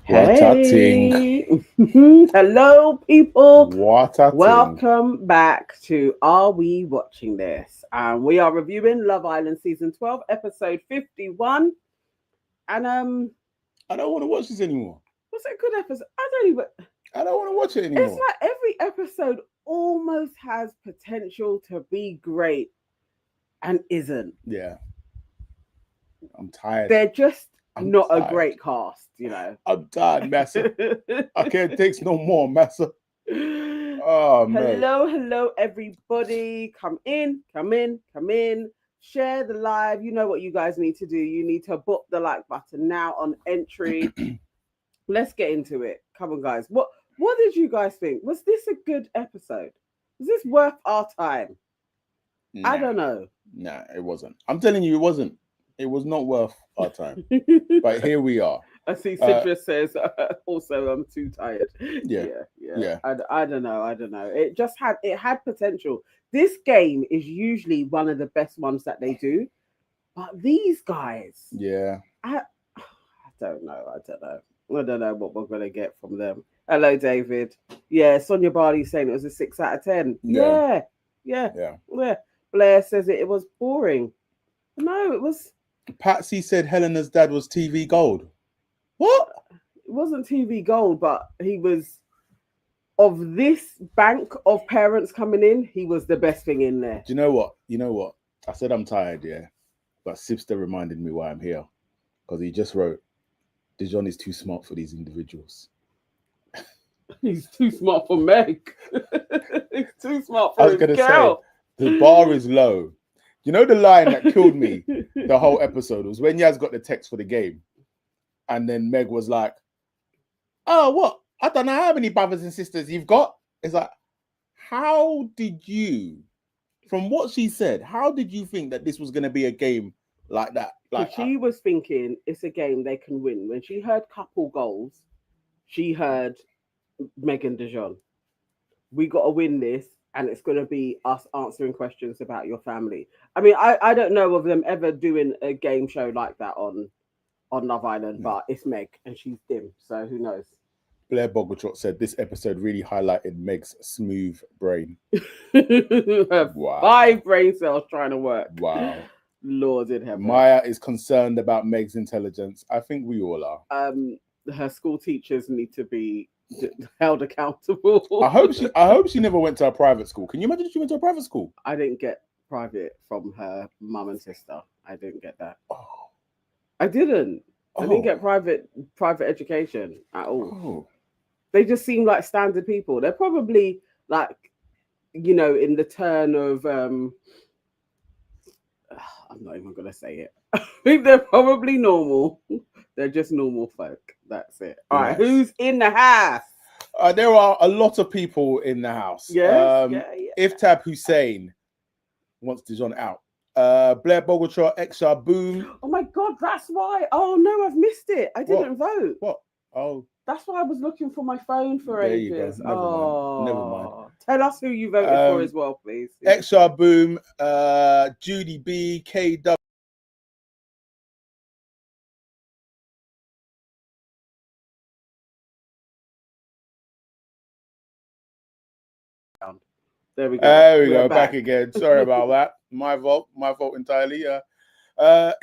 What a ting. Hey, hello, people. What a ting. Welcome back to Are We Watching This? We are reviewing Love Island season 12, episode 51. And I don't want to watch this anymore. was it a good episode? I don't even. I don't want to watch it It's anymore. like every episode almost has potential to be great and isn't. Yeah. I'm tired. They're just I'm not tired. a great cast, you know. I'm tired, Massa. I can't take no more, Massa. Oh, man. Hello, everybody. Come in. Share the live. You know what you guys need to do. You need to book the like button now on entry. Let's get into it. Come on, guys. What did you guys think? Was this a good episode? Was this worth our time? I don't know. Nah, it wasn't. I'm telling you, it wasn't. It was not worth our time. But here we are. I see Citrus says also I'm too tired. Yeah. I don't know. It had potential. This game is usually one of the best ones that they do, but these guys, Yeah. I don't know. I don't know what we're gonna get from them. Hello, David. Yeah, Sonia Barley saying it was a 6 out of 10. Yeah. Blair says it was boring. No, it was. Patsy said Helena's dad was TV gold. What? It wasn't TV gold, but he was of this bank of parents coming in. He was the best thing in there. Do you know what? I said I'm tired, yeah. But Sipster reminded me why I'm here. Because he just wrote, Dijon is too smart for these individuals. He's too smart for Meg. He's too smart for I was his going to girl. say, the bar is low. You know the line that killed me the whole episode was when Yaz got the text for the game. And then Meg was like, oh, what? I don't know how many brothers and sisters you've got. It's like, how did you, from what she said, how did you think that this was going to be a game like that? Like she was thinking it's a game they can win. When she heard couple goals, she heard Megan Dijon. We got to win this, and it's going to be us answering questions about your family. I mean, I don't know of them ever doing a game show like that on Love Island, but it's Meg, and she's dim, so who knows? Blair Boggletrot said this episode really highlighted Meg's smooth brain. Wow. 5 brain cells trying to work. Wow. Lord in heaven. Maya is concerned about Meg's intelligence. I think we all are. Her school teachers need to be held accountable. I hope she never went to a private school. Can you imagine if she went to a private school? I didn't get private from her mum and sister. I didn't get that. Oh. I didn't get private education at all. Oh. They just seem like standard people. They're probably like, you know, in the turn of I'm not even gonna say it. I think they're probably normal. They're just normal folk. That's it. All right, who's in the house? There are a lot of people in the house. Yes. Iftab Hussein wants Dijon out. Blair Boggletrot, Exar Boom. Oh my God, that's why. Oh no, I've missed it. I didn't vote. What? Oh. That's why I was looking for my phone for ages. Never mind. Tell us who you voted for as well, please. Exar Boom, Judy B, KW. There we go. There we go. Back again. Sorry about that. My fault entirely.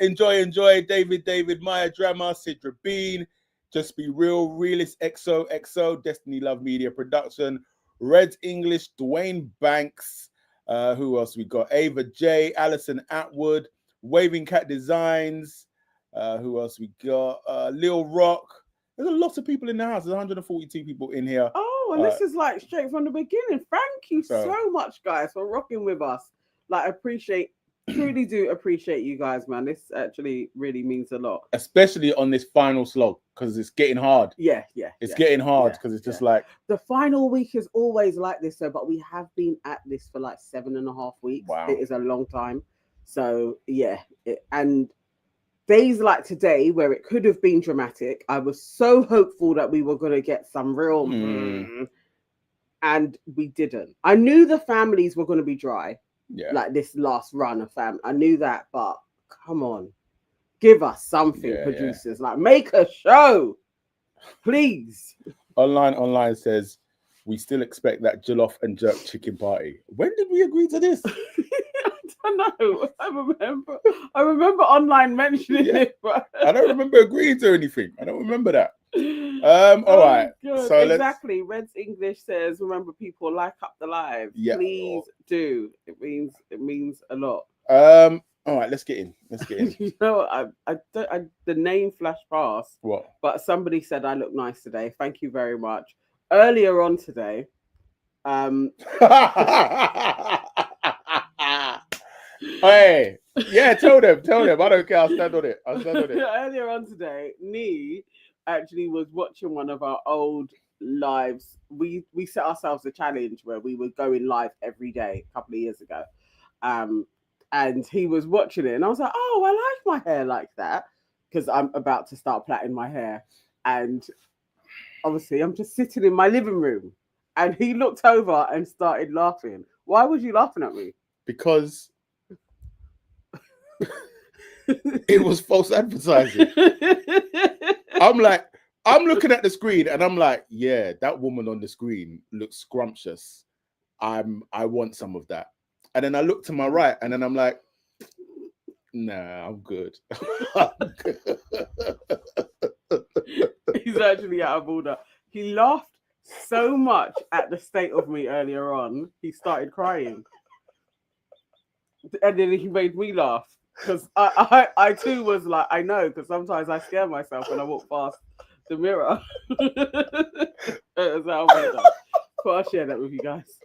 Enjoy. David, Maya Drama, Sidra Bean, Just Be Real, Realist XO, Destiny Love Media Production, Red English, Dwayne Banks. Who else we got? Ava J, Alison Atwood, Waving Cat Designs. Who else we got? Lil Rock. There's a lot of people in the house. There's 142 people in here. Oh, and this is like straight from the beginning. Thank you so much, guys, for rocking with us. Like, truly do appreciate you guys, man. This actually really means a lot. Especially on this final slog, because it's getting hard. Yeah. It's getting hard because it's just like... The final week is always like this, though, but we have been at this for like 7.5 weeks. Wow. It is a long time. So, yeah. And days like today, where it could have been dramatic, I was so hopeful that we were going to get some real... and we didn't. I knew the families were going to be dry. Yeah. Like this last run of family. I knew that, but come on. Give us something, producers. Like, make a show. Please. Online says we still expect that jollof and jerk chicken party. When did we agree to this? I don't know. I remember online mentioning it, but I don't remember agreeing to anything. I don't remember that. All right. God. So exactly. Red's English says, remember people, like up the live. Yeah. Please do. It means a lot. All right, let's get in. You know, the name flashed past. What? But somebody said I look nice today. Thank you very much. Earlier on today, Hey, yeah, tell them. I don't care. I'll stand on it. Earlier on today, Nee actually was watching one of our old lives. We set ourselves a challenge where we were going live every day a couple of years ago. And he was watching it, and I was like, oh, I like my hair like that, because I'm about to start plaiting my hair. And obviously, I'm just sitting in my living room, and he looked over and started laughing. Why was you laughing at me? Because it was false advertising. I'm looking at the screen, and I'm like, yeah, that woman on the screen looks scrumptious. I want some of that. And then I look to my right, and then I'm like, nah, I'm good. He's actually out of order. He laughed so much at the state of me earlier on, he started crying. And then he made me laugh. Because I too was like, I know, because sometimes I scare myself when I walk past the mirror. So I'll share that with you guys.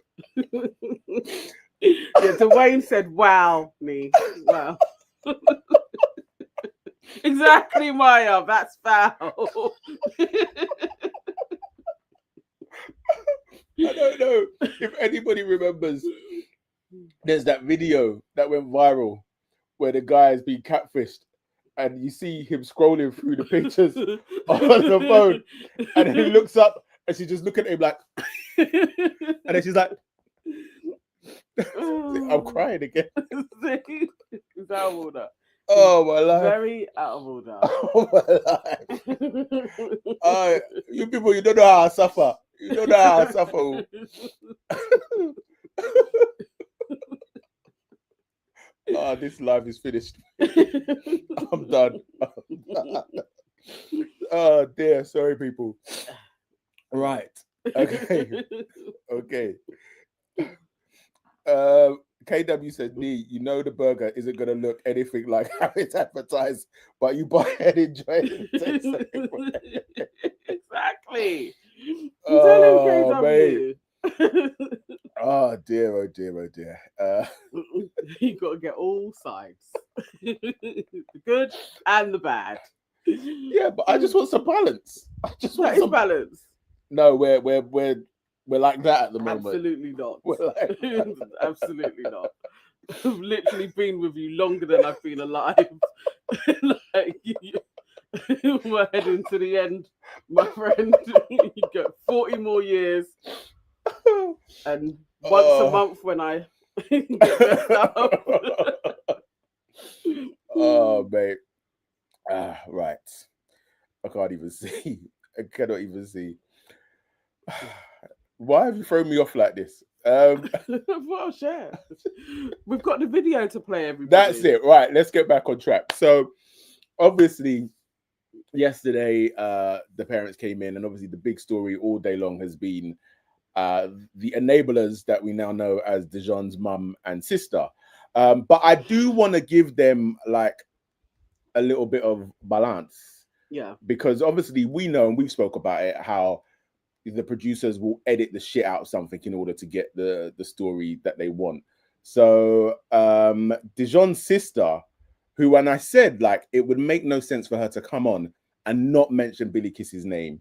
Yeah, Dwayne said, wow, me. Wow. Exactly, Maya. That's foul. I don't know if anybody remembers. There's that video that went viral where the guy is being catfished, and you see him scrolling through the pictures on the phone, and then he looks up, and she's just looking at him like, and then she's like, I'm crying again. It's out of order. Oh my life. Very out of order. Oh my life. You people, you don't know how I suffer. You don't know how I suffer. This live is finished. I'm done. Oh dear, sorry people. Right. Okay. KW said, Nee, you know the burger isn't gonna look anything like how it's advertised, but you buy it and enjoy it. Exactly. Oh, mate. Oh dear. You got to get all sides, the good and the bad. Yeah, but I just want some balance. I just want some balance. No, we're like that at the moment. Absolutely not. Like Absolutely not. I've literally been with you longer than I've been alive. Like, we're heading to the end, my friend. You get 40 more years, and once a month when I get messed up. Oh, mate. Right. I can't even see. I cannot even see. Why have you thrown me off like this? Well, share. We've got the video to play, everybody. That's it. Right. Let's get back on track. So, obviously, yesterday, the parents came in, and obviously, the big story all day long has been the enablers that we now know as Dijon's mum and sister. But I do want to give them like a little bit of balance. Yeah. Because obviously, we know, and we've spoke about it, how the producers will edit the shit out of something in order to get the story that they want. So Dijon's sister, who, when I said like it would make no sense for her to come on and not mention Billy Kiss's name,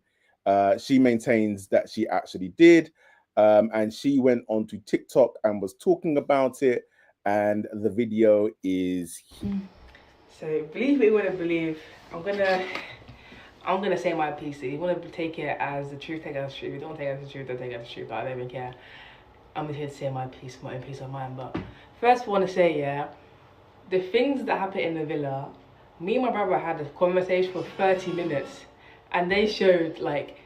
she maintains that she actually did, and she went onto TikTok and was talking about it, and the video is so believe it, you want to believe, I'm gonna say my piece. You want to take it as the truth, take it as the truth. If you don't take it as the truth, don't take it as the truth. I don't even care. I'm here to say my piece, my own peace of mind. But first, I want to say, yeah, the things that happen in the villa. Me and my brother had a conversation for 30 minutes, and they showed like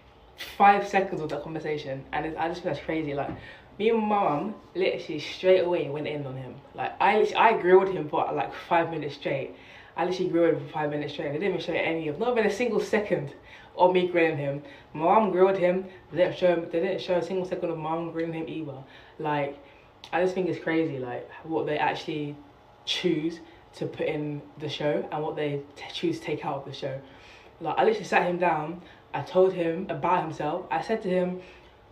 5 seconds of that conversation, and I just think that's crazy. Like, me and my mum literally straight away went in on him. Like, I grilled him for like 5 minutes straight. I literally grilled him for 5 minutes straight. They didn't even show any of, not even a single second of me grilling him. My mum grilled him. They didn't show a single second of my mum grilling him either. Like, I just think it's crazy, like what they actually choose to put in the show and what they choose to take out of the show. Like, I literally sat him down. I told him about himself. I said to him,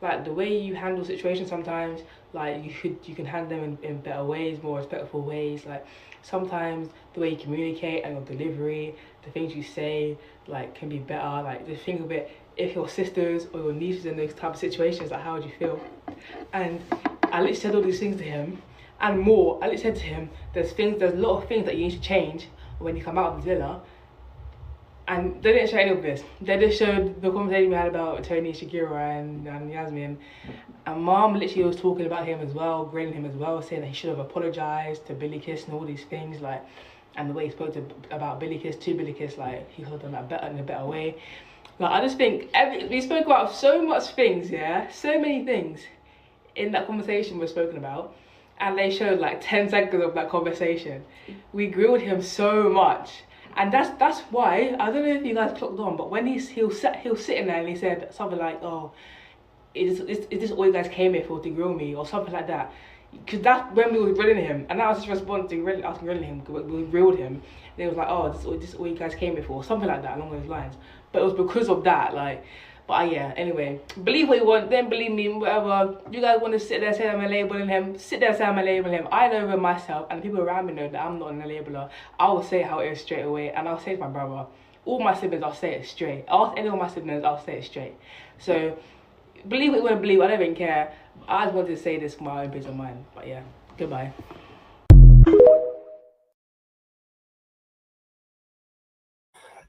like, the way you handle situations sometimes, like, you can handle them in better ways, more respectful ways. Like, sometimes the way you communicate and your delivery, the things you say, like, can be better. Like, just think of it, if your sisters or your nieces in those type of situations, like, how would you feel? And I literally said all these things to him and more. I literally said to him, there's a lot of things that you need to change when you come out of the villa. And they didn't show any of this. They just showed the conversation we had about Tony, Shakira, and Yasmin. And Mom literally was talking about him as well, grilling him as well, saying that he should have apologised to Billy Kiss and all these things, like, and the way he spoke about Billy Kiss to Billy Kiss, like, he could have done that in a better way. Like, I just think we spoke about so much things, yeah, so many things in that conversation we're spoken about, and they showed like 10 seconds of that conversation. We grilled him so much. And that's why, I don't know if you guys clocked on, but when he was sitting there and he said something like, oh, is this all you guys came here for, to grill me, or something like that? Because that's when we were grilling him, and that was his response to us grilling him. We grilled him, and he was like, oh, this all you guys came here for, something like that, along those lines. But it was because of that, like. But yeah, anyway, believe what you want, then believe me, whatever. You guys want to sit there and say I'm labeling him, sit there and say I'm labeling him. I know with myself, and the people around me know that I'm not a labeler. I will say how it is straight away, and I'll say to my brother, all my siblings, I'll say it straight. Ask any of my siblings, I'll say it straight. So, believe what you want to believe, I don't even care. I just wanted to say this for my own peace of mind. But yeah, goodbye.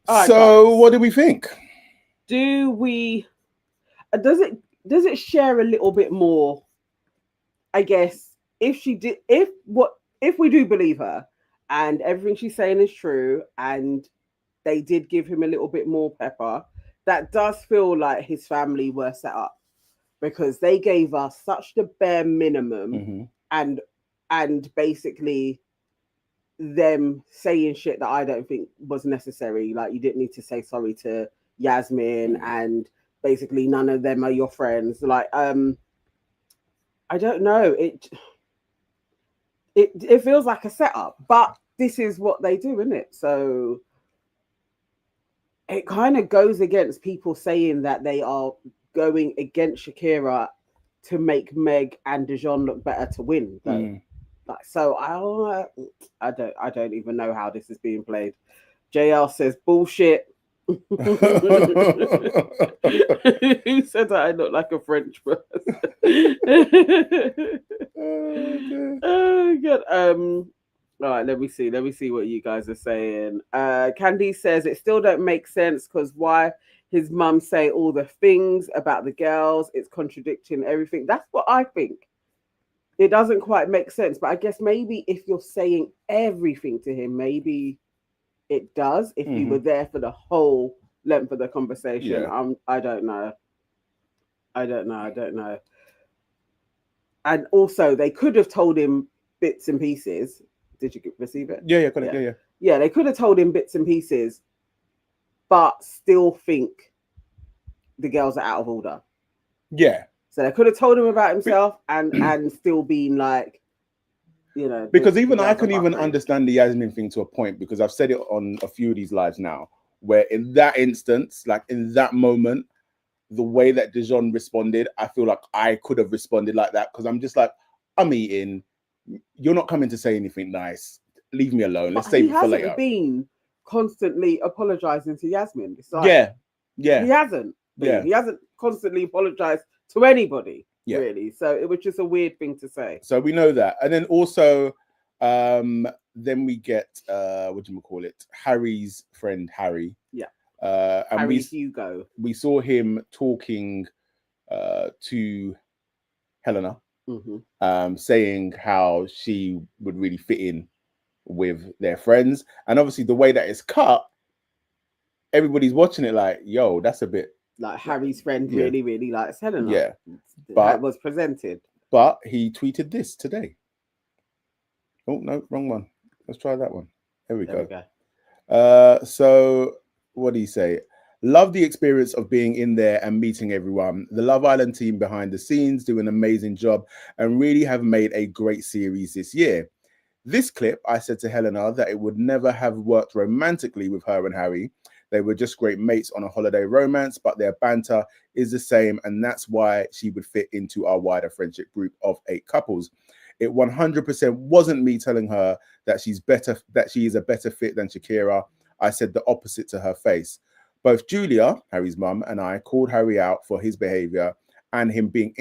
All right, So, guys. what do we think? Do we? Does it share a little bit more? I guess if we do believe her, and everything she's saying is true, and they did give him a little bit more pepper, that does feel like his family were set up, because they gave us such the bare minimum, and basically them saying shit that I don't think was necessary. Like, you didn't need to say sorry to Yasmin, and basically none of them are your friends. Like, I don't know. It feels like a setup, but this is what they do, isn't it? So it kind of goes against people saying that they are going against Shakira to make Meg and Dijon look better to win, though. Like, so I don't even know how this is being played. JL says bullshit. Who said that I look like a French person? Oh god. All right, let me see what you guys are saying. Candy says it still don't make sense, because why his mum say all the things about the girls, it's contradicting everything. That's what I think. It doesn't quite make sense, but I guess maybe if you're saying everything to him, maybe it does. If you were there for the whole length of the conversation, I don't know. And also, they could have told him bits and pieces. Did you receive it? Yeah, got it. Yeah, they could have told him bits and pieces, but still think the girls are out of order. Yeah. So they could have told him about himself and still been like, you know. Because even I can even understand the Yasmin thing to a point, because I've said it on a few of these lives now, where in that instance, like in that moment, the way that Dijon responded, I feel like I could have responded like that, because I'm just like, I'm eating. You're not coming to say anything nice. Leave me alone. Let's save it for later. He hasn't been constantly apologizing to Yasmin. It's like, yeah. He hasn't been. Yeah. He hasn't constantly apologized to anybody, really. So it was just a weird thing to say. So we know that. And then also, then we get, what do you call it? Harry's friend, Harry. Yeah. And Harry Hugo. We saw him talking to Helena, saying how she would really fit in with their friends. And obviously the way that it's cut, everybody's watching it like, yo, that's a bit like Harry's friend Yeah. really, really likes Helena. Yeah. How But- it was presented. But he tweeted this today. Oh no, wrong one. Let's try that one. There we There go. we go. So what do you say? Love the experience of being in there and meeting everyone. The Love Island team behind the scenes do an amazing job and really have made a great series this year. This clip, I said to Helena that it would never have worked romantically with her and Harry. They were just great mates on a holiday romance, but their banter is the same, and that's why she would fit into our wider friendship group of 8 couples. It 100% wasn't me telling her that she is a better fit than Shakira. I said the opposite to her face. Both Julia, Harry's mum, and I called Harry out for his behavior and him being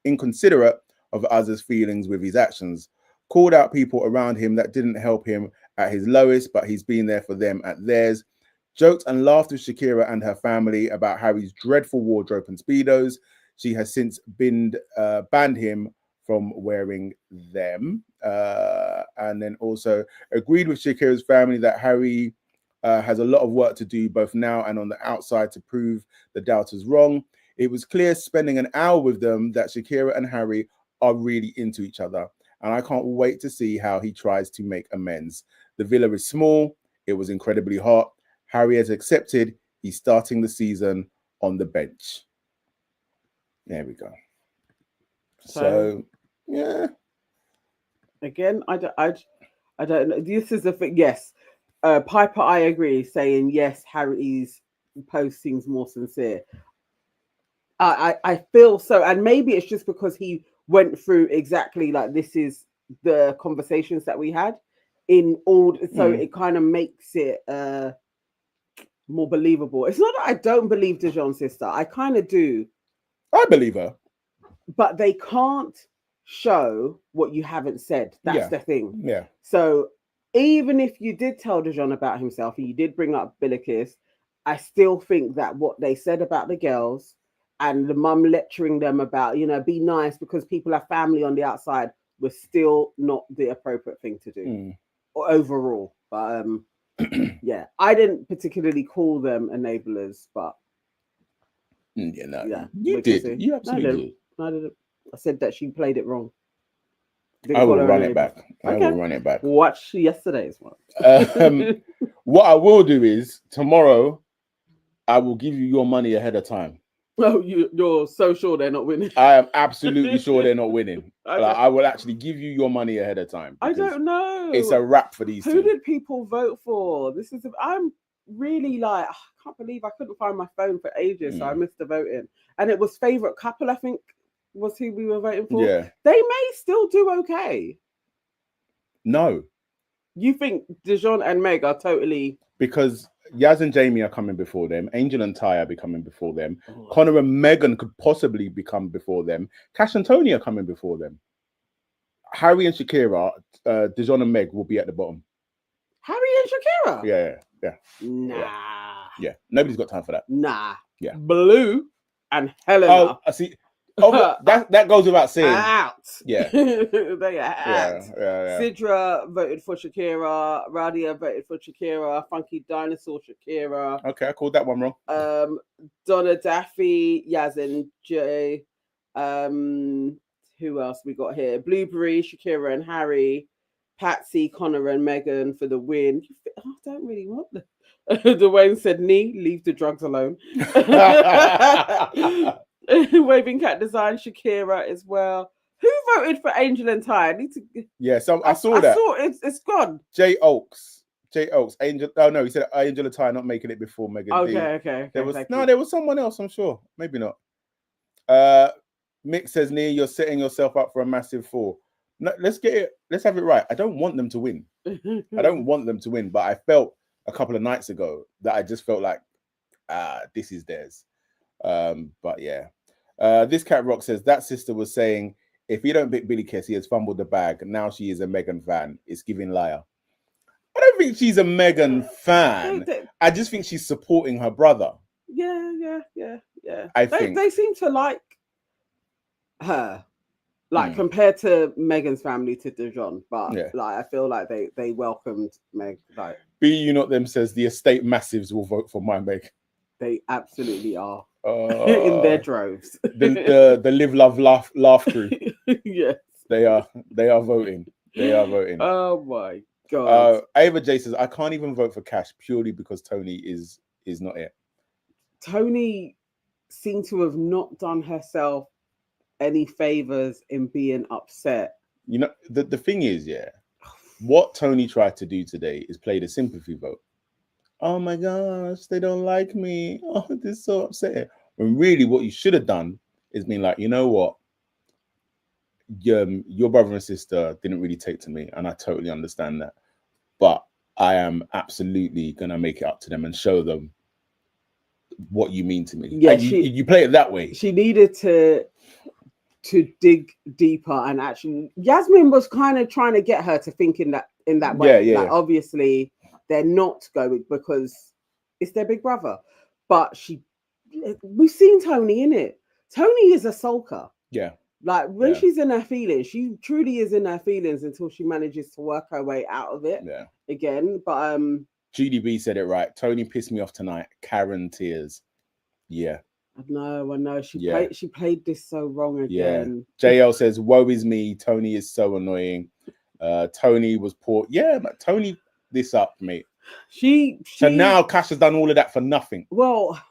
inconsiderate of others' feelings with his actions. Called out people around him that didn't help him at his lowest, but he's been there for them at theirs. Joked and laughed with Shakira and her family about Harry's dreadful wardrobe and Speedos. She has since banned him from wearing them. And then also agreed with Shakira's family that Harry has a lot of work to do both now and on the outside to prove the doubters wrong. It was clear spending an hour with them that Shakira and Harry are really into each other. And I can't wait to see how he tries to make amends. The villa is small. It was incredibly hot. Harry has accepted he's starting the season on the bench. There we go. So yeah. Again, I don't know. This is the thing. Yes, Piper, I agree, saying yes, Harry's post seems more sincere. I feel so, and maybe it's just because he went through exactly like this is the conversations that we had in all, so it kind of makes it more believable. It's not that I don't believe Dijon's sister. I kind of do. I believe her. But they can't show what you haven't said. That's the thing. Yeah. So even if you did tell Dijon about himself and you did bring up Billikis, I still think that what they said about the girls and the mum lecturing them about, be nice because people have family on the outside was still not the appropriate thing to do or overall. But yeah, I didn't particularly call them enablers, but you did. You absolutely did. I didn't. I said that she played it wrong. I will run it back. I will run it back. Watch yesterday's one. What I will do is tomorrow, I will give you your money ahead of time. Oh, you're so sure they're not winning? I am absolutely sure they're not winning. Okay. Like, I will actually give you your money ahead of time. I don't know. It's a wrap for these Who did people vote for? I'm really like, I can't believe I couldn't find my phone for ages, so I missed the voting. And it was favorite couple, I think, was who we were voting for. Yeah. They may still do okay. No. You think Dijon and Meg are totally... Because Yaz and Jamie are coming before them. Angel and Ty are becoming before them. Connor and Megan could possibly become before them. Cash and Tony are coming before them. Harry and Shakira, Dijon and Meg will be at the bottom. Harry and Shakira? Yeah. Nah. Yeah. Nobody's got time for that. Nah. Yeah. Blue and Helena. Oh, I see. Oh, that goes without saying. Out. Yeah. They are out. Yeah. Sidra voted for Shakira. Radia voted for Shakira. Funky Dinosaur Shakira. Okay, I called that one wrong. Donna Daffy, Yaz and Jay. Who else we got here? Blueberry, Shakira and Harry. Patsy, Connor and Megan for the win. I don't really want them. Dwayne said, leave the drugs alone. Waving Cat Design, Shakira as well. Who voted for Angel and Ty? Yeah, I saw that. It's gone. Jay Oaks. Angel. Oh no, he said Angel and Ty not making it before Megan. Okay. There was someone else. I'm sure. Maybe not. Mick says, "Nee, you're setting yourself up for a massive fall." No, let's get it. Let's have it right. I don't want them to win. But I felt a couple of nights ago that I just felt like, this is theirs. But yeah. This Cat Rock says that sister was saying, if you don't pick Billy Kiss, he has fumbled the bag. Now she is a Megan fan. It's giving liar. I don't think she's a Megan fan. I just think she's supporting her brother. Yeah. I think they seem to like her. Like compared to Megan's family to Dijon, but Yeah. like I feel like they welcomed Meg. Like Be you not them says the estate massives will vote for my Meg. they absolutely are in their droves. The live, love, laugh crew. Yes, They are voting. They are voting. Oh my god. Ava J says I can't even vote for Cash purely because Tony is not it. Tony seemed to have not done herself any favors in being upset. You know, the thing is, yeah, what Tony tried to do today is play the sympathy vote. Oh my gosh, they don't like me. Oh, this is so upsetting. When really what you should have done is been like, you know what? Your brother and sister didn't really take to me, and I totally understand that. But I am absolutely gonna make it up to them and show them what you mean to me. Yeah, and you play it that way. She needed to dig deeper, and actually Yasmin was kind of trying to get her to think in that way. Yeah. Obviously they're not going because it's their big brother, but we've seen Tony in it. Tony is a sulker. Yeah. Like when she's in her feelings, she truly is in her feelings until she manages to work her way out of it again. But GDB said it right. Tony pissed me off tonight. Karen tears. Yeah. I know. She played this so wrong again. Yeah. JL says, woe is me. Tony is so annoying. Tony was poor. Yeah, but Tony this up, mate. So now Cash has done all of that for nothing. Well,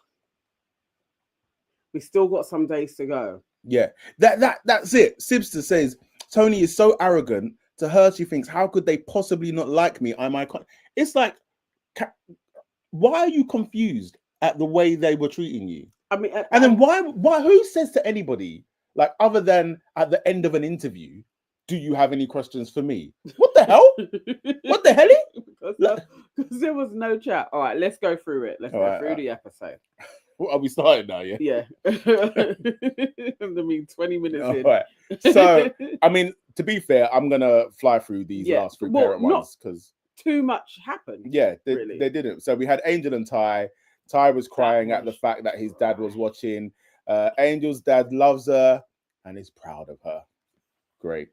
we still got some days to go. Yeah. That's it. Sibster says Tony is so arrogant. To her, she thinks, how could they possibly not like me? I'm iconic. It's like, why are you confused at the way they were treating you? I mean, and then why? Who says to anybody, like, other than at the end of an interview, do you have any questions for me? What the hell? What the hell? Because there was no chat. All right, let's go through it. Let's go through the episode. What, are we starting now? Yeah. Yeah. I mean, 20 minutes in. Right. So, I mean, to be fair, I'm gonna fly through these last three parent ones because too much happened. Yeah, they didn't. So we had Angel and Ty. Ty was crying at the fact that his dad was watching. Angel's dad loves her and is proud of her. Great.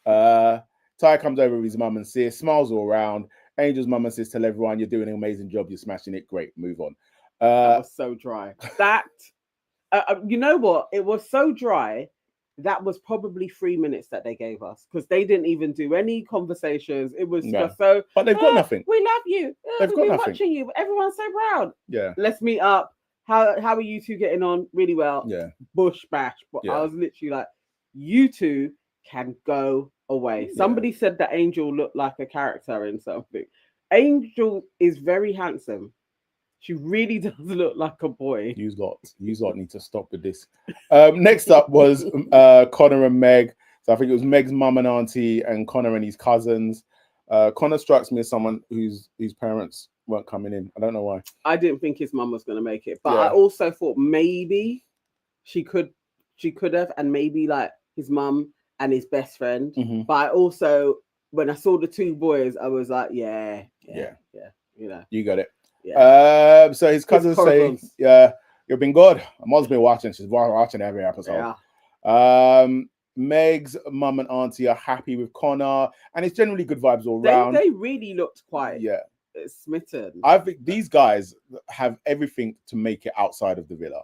Ty comes over with his mum and sis, smiles all around. Angel's mum and sis tell everyone, you're doing an amazing job, you're smashing it. Great, move on. That was so dry. That, you know what? It was so dry. That was probably 3 minutes that they gave us because they didn't even do any conversations. It was just so. But they've got nothing. We love you. They've got nothing. Watching you. Everyone's so proud. Yeah. Let's meet up. How are you two getting on? Really well. Yeah. Bush bash. But I was literally like, you two can go away. Somebody said that Angel looked like a character in something. Angel is very handsome. She really does look like a boy. You lot need to stop with this. Next up was Connor and Meg. So I think it was Meg's mum and auntie and Connor and his cousins. Connor strikes me as someone whose parents weren't coming in. I don't know why. I didn't think his mum was going to make it, but I also thought maybe she could have, and maybe like his mum and his best friend. Mm-hmm. But I also, when I saw the two boys, I was like, yeah. You know, you got it. Yeah. So his cousins say, "Yeah, you've been good." Mom's been watching. She's watching every episode. Yeah. Meg's mum and auntie are happy with Connor, and it's generally good vibes all round. They really looked quite smitten. I think these guys have everything to make it outside of the villa.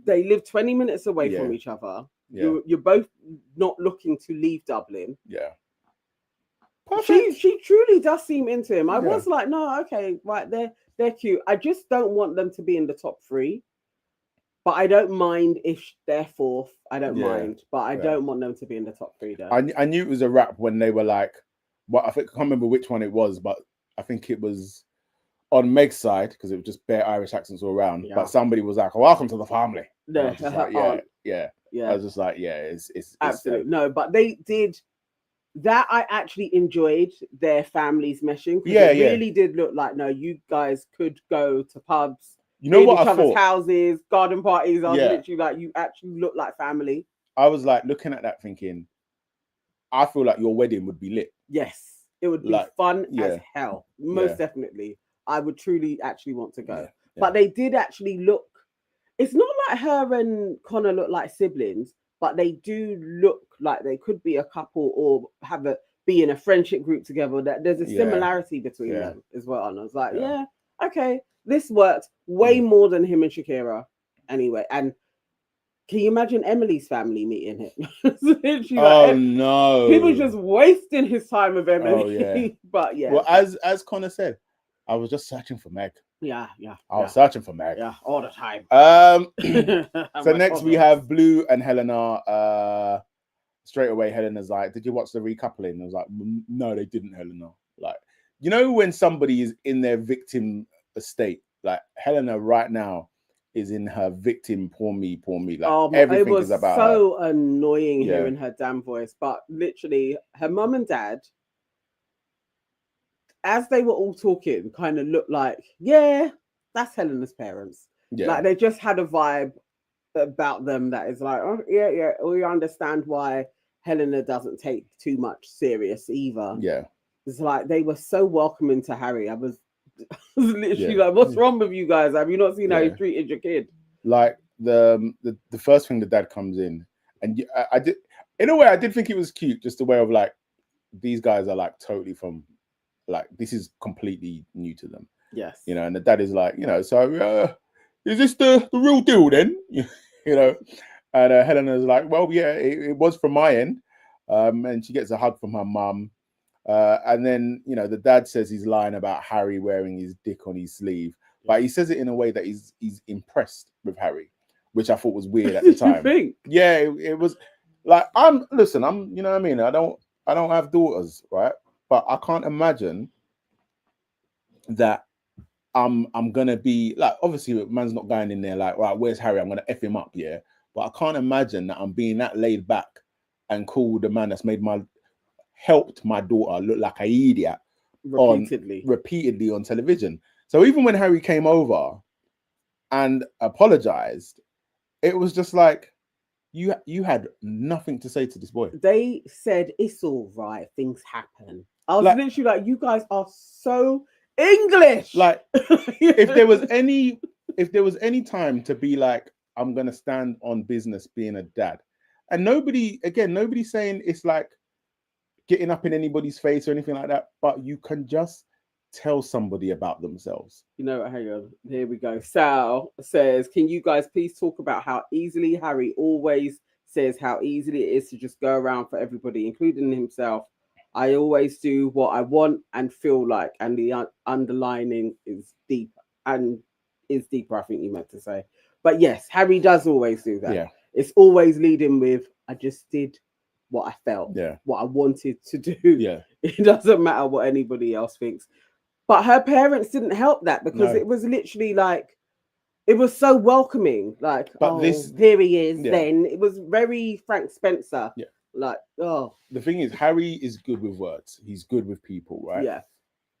They live 20 minutes away from each other. Yeah. You're both not looking to leave Dublin. Yeah. She truly does seem into him. I was like, no, okay, right, they're cute. I just don't want them to be in the top 3. But I don't mind if they're 4th. I don't mind. But I don't want them to be in the top 3 though. I knew it was a wrap when they were like, well, I can't remember which one it was, but I think it was on Meg's side because it was just bare Irish accents all around. Yeah. But somebody was like, welcome to the family. No, yeah. I was just like, it's absolutely no, but they did. That I actually enjoyed their families meshing. It really did look like, no, you guys could go to pubs, you know what each I other's thought? Houses, garden parties. I was literally like, you actually look like family. I was like looking at that thinking, I feel like your wedding would be lit. Yes, it would be fun as hell. Most definitely. I would truly actually want to go. Yeah. But they did actually look, it's not like her and Connor look like siblings, but they do look like they could be a couple or be in a friendship group together. That there's a similarity between them, is what I was like. Yeah, okay, this works way more than him and Shakira. Anyway, and can you imagine Emily's family meeting him? No, he was just wasting his time with Emily. Oh, yeah. But yeah, well, as Connor said, I was just searching for Meg. Yeah. I was searching for Meg. Yeah, all the time. So next we have Blue and Helena. Straight away, Helena's like, "Did you watch the recoupling?" I was like, "No, they didn't, Helena." Like, you know, when somebody is in their victim state, like Helena right now is in her victim, poor me. Like everything is about her. It was so annoying hearing her damn voice. But literally, her mum and dad, as they were all talking, kind of looked like, yeah, that's Helena's parents. Yeah. Like they just had a vibe about them that is like, oh yeah, we understand why Helena doesn't take too much serious either. Yeah. It's like they were so welcoming to Harry. I was literally like, what's wrong with you guys? Have you not seen how you treated your kid? Like the first thing the dad comes in, and I did, in a way, I did think it was cute, just the way of like, these guys are like totally from, like, this is completely new to them. Yes. You know, and the dad is like, you know, so is this the real deal then? You know, and Helena's like, well, yeah, it was from my end. And she gets a hug from her mum. And then, you know, the dad says he's lying about Harry wearing his dick on his sleeve, but he says it in a way that he's impressed with Harry, which I thought was weird at the time. Yeah, it was like, you know what I mean? I don't have daughters, right? But I can't imagine that I'm gonna be like, obviously man's not going in there like, right, where's Harry? I'm gonna F him up, yeah. But I can't imagine that I'm being that laid back and cool with the man that's helped my daughter look like an idiot repeatedly on television. So even when Harry came over and apologized, it was just like, you had nothing to say to this boy. They said it's all right, things happen. I was literally like, you guys are so English. Like, if there was any time to be like, I'm gonna stand on business being a dad, and nobody's saying it's like getting up in anybody's face or anything like that, but you can just tell somebody about themselves. You know what, hang on, here we go. Sal says, can you guys please talk about how easily Harry always says how easily it is to just go around for everybody, including himself. I always do what I want and feel like, and the underlining is deep and is deeper, I think you meant to say. But yes, Harry does always do that. Yeah. It's always leading with, I just did what I felt, what I wanted to do. Yeah. It doesn't matter what anybody else thinks. But her parents didn't help that, because it was literally like, it was so welcoming. Like, but here he is. Then it was very Frank Spencer. Yeah. Like, the thing is, Harry is good with words. He's good with people, right? Yeah.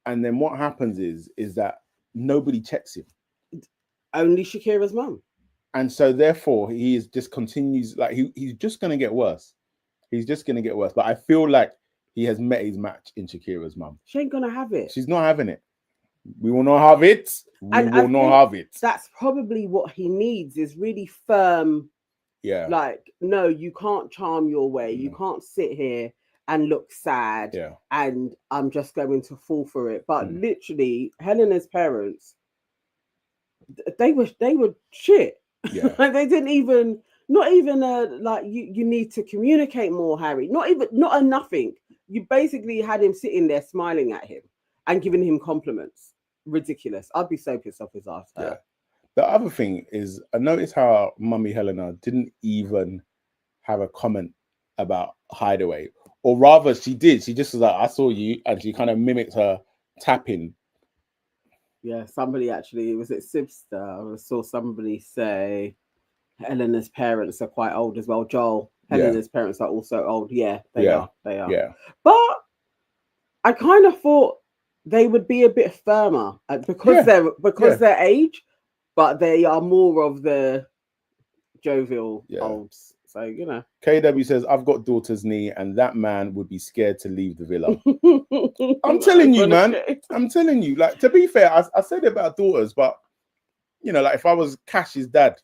And then what happens is that nobody checks him. Only Shakira's mum. And so therefore he is just continues, like he's just gonna get worse. He's just gonna get worse. But I feel like he has met his match in Shakira's mum. She ain't gonna have it. She's not having it. We will not have it. We will not have it. That's probably what he needs, is really firm. Yeah. Like, no, you can't charm your way. You can't sit here and look sad. Yeah. And I'm just going to fall for it. But literally, Helena's parents, they were shit. Yeah. Like, they didn't even, not even like, you need to communicate more, Harry. Not a nothing. You basically had him sitting there smiling at him and giving him compliments. Ridiculous. I'd be so pissed off his ass. Yeah. The other thing is, I noticed how Mummy Helena didn't even have a comment about Hideaway, or rather, she did. She just was like, "I saw you," and she kind of mimicked her tapping. Yeah, somebody actually, was it Sibster? I saw somebody say Helena's parents are quite old as well. Joel, Helena's parents are also old. Yeah, they are. They are. Yeah, but I kind of thought they would be a bit firmer because their age, but they are more of the jovial olds. So, you know. KW says, I've got daughter's knee, and that man would be scared to leave the villa. I'm telling you, man. I'm telling you. Like, to be fair, I said about daughters, but you know, like if I was Cash's dad,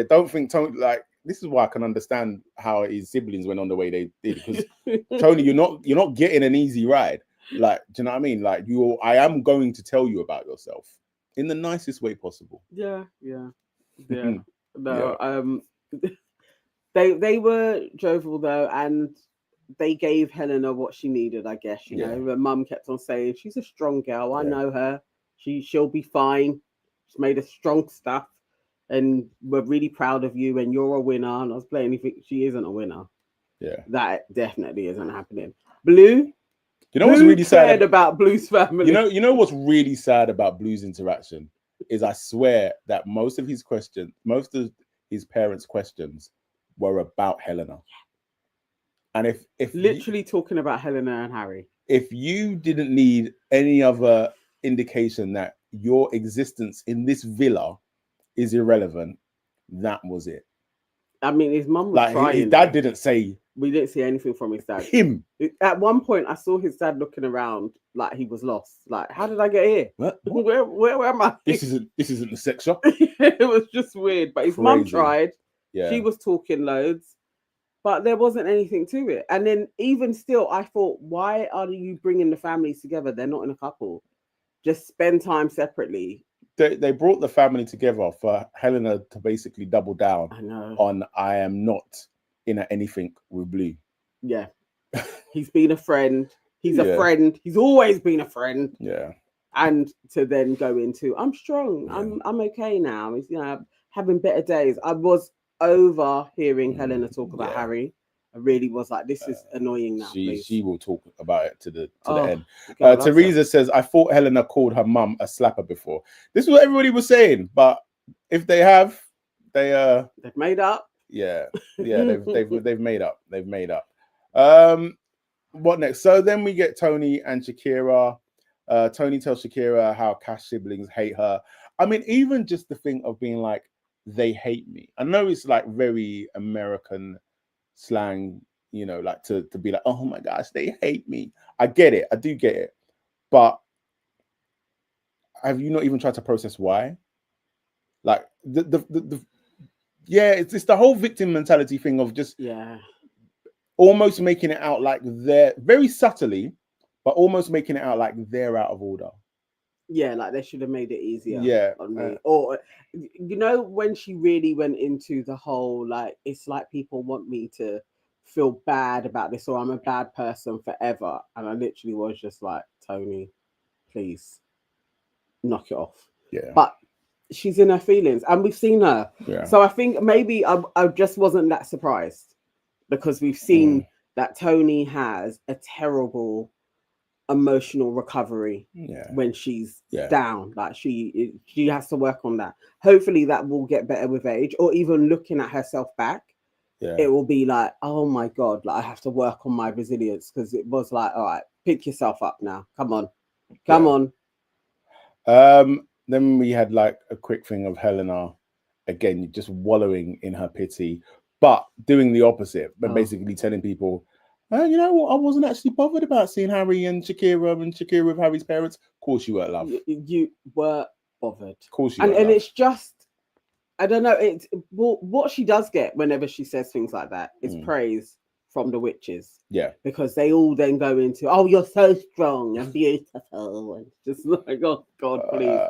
don't think Tony, like this is why I can understand how his siblings went on the way they did, because Tony, you're not getting an easy ride. Like, do you know what I mean? Like, I am going to tell you about yourself in the nicest way possible. Yeah. No, they were jovial though, and they gave Helena what she needed, I guess. You know, her mum kept on saying she's a strong girl. I know her. She'll be fine. She's made of strong stuff, and we're really proud of you. And you're a winner. And I was playing. She isn't a winner. Yeah, that definitely isn't happening. Blue. You know what's really sad about Blue's family? You know what's really sad about Blue's interaction is, I swear that most of his parents' questions were about Helena. And if literally talking about Helena and Harry. If you didn't need any other indication that your existence in this villa is irrelevant, that was it. I mean, his mum was crying. His dad didn't say. We didn't see anything from his dad. At one point, I saw his dad looking around like he was lost. Like, how did I get here? What? Where am I? This isn't the sex shop. It was just weird. But his mum tried. Yeah. She was talking loads, but there wasn't anything to it. And then even still, I thought, why are you bringing the families together? They're not in a couple. Just spend time separately. They brought the family together for Helena to basically double down on, I am not in anything with Blue. Yeah. He's been a friend. He's a friend. He's always been a friend. Yeah. And to then go into, I'm strong. Yeah. I'm okay now. It's, having better days. I was over hearing Helena talk about Harry. I really was like, this is annoying now. She will talk about it to the end. Teresa says, I thought Helena called her mum a slapper before. This is what everybody was saying, but if they have, they've made up. Yeah, they've made up. They've made up. What next? So then we get Tony and Shakira. Tony tells Shakira how Cash siblings hate her. I mean, even just the thing of being like, they hate me. I know it's like very American slang, like to be like, oh my gosh, they hate me. I get it. I do get it. But have you not even tried to process why? Like it's the whole victim mentality thing of just almost making it out like they're very subtly, but almost making it out like they're out of order. Yeah, like they should have made it easier on me. Or, when she really went into the whole, like, it's like people want me to feel bad about this, or I'm a bad person forever. And I literally was just like, Tony, please knock it off. Yeah. But she's in her feelings and we've seen her. Yeah. So I think maybe I just wasn't that surprised, because we've seen that Tony has a terrible emotional recovery when she's down. Like she has to work on that. Hopefully that will get better with age, or even looking at herself back. It will be like, oh my God, like I have to work on my resilience, because it was like, all right, pick yourself up now. Come on. Then we had like a quick thing of Helena again, just wallowing in her pity, but doing the opposite, but basically telling people, you know what? I wasn't actually bothered about seeing Harry and Shakira with Harry's parents. Of course you were, love. You were bothered. Of course you were. And love. it's just, I don't know. It's what she does get whenever she says things like that is praise from the witches. Yeah. Because they all then go into, oh, you're so strong and beautiful. And just like, oh God, please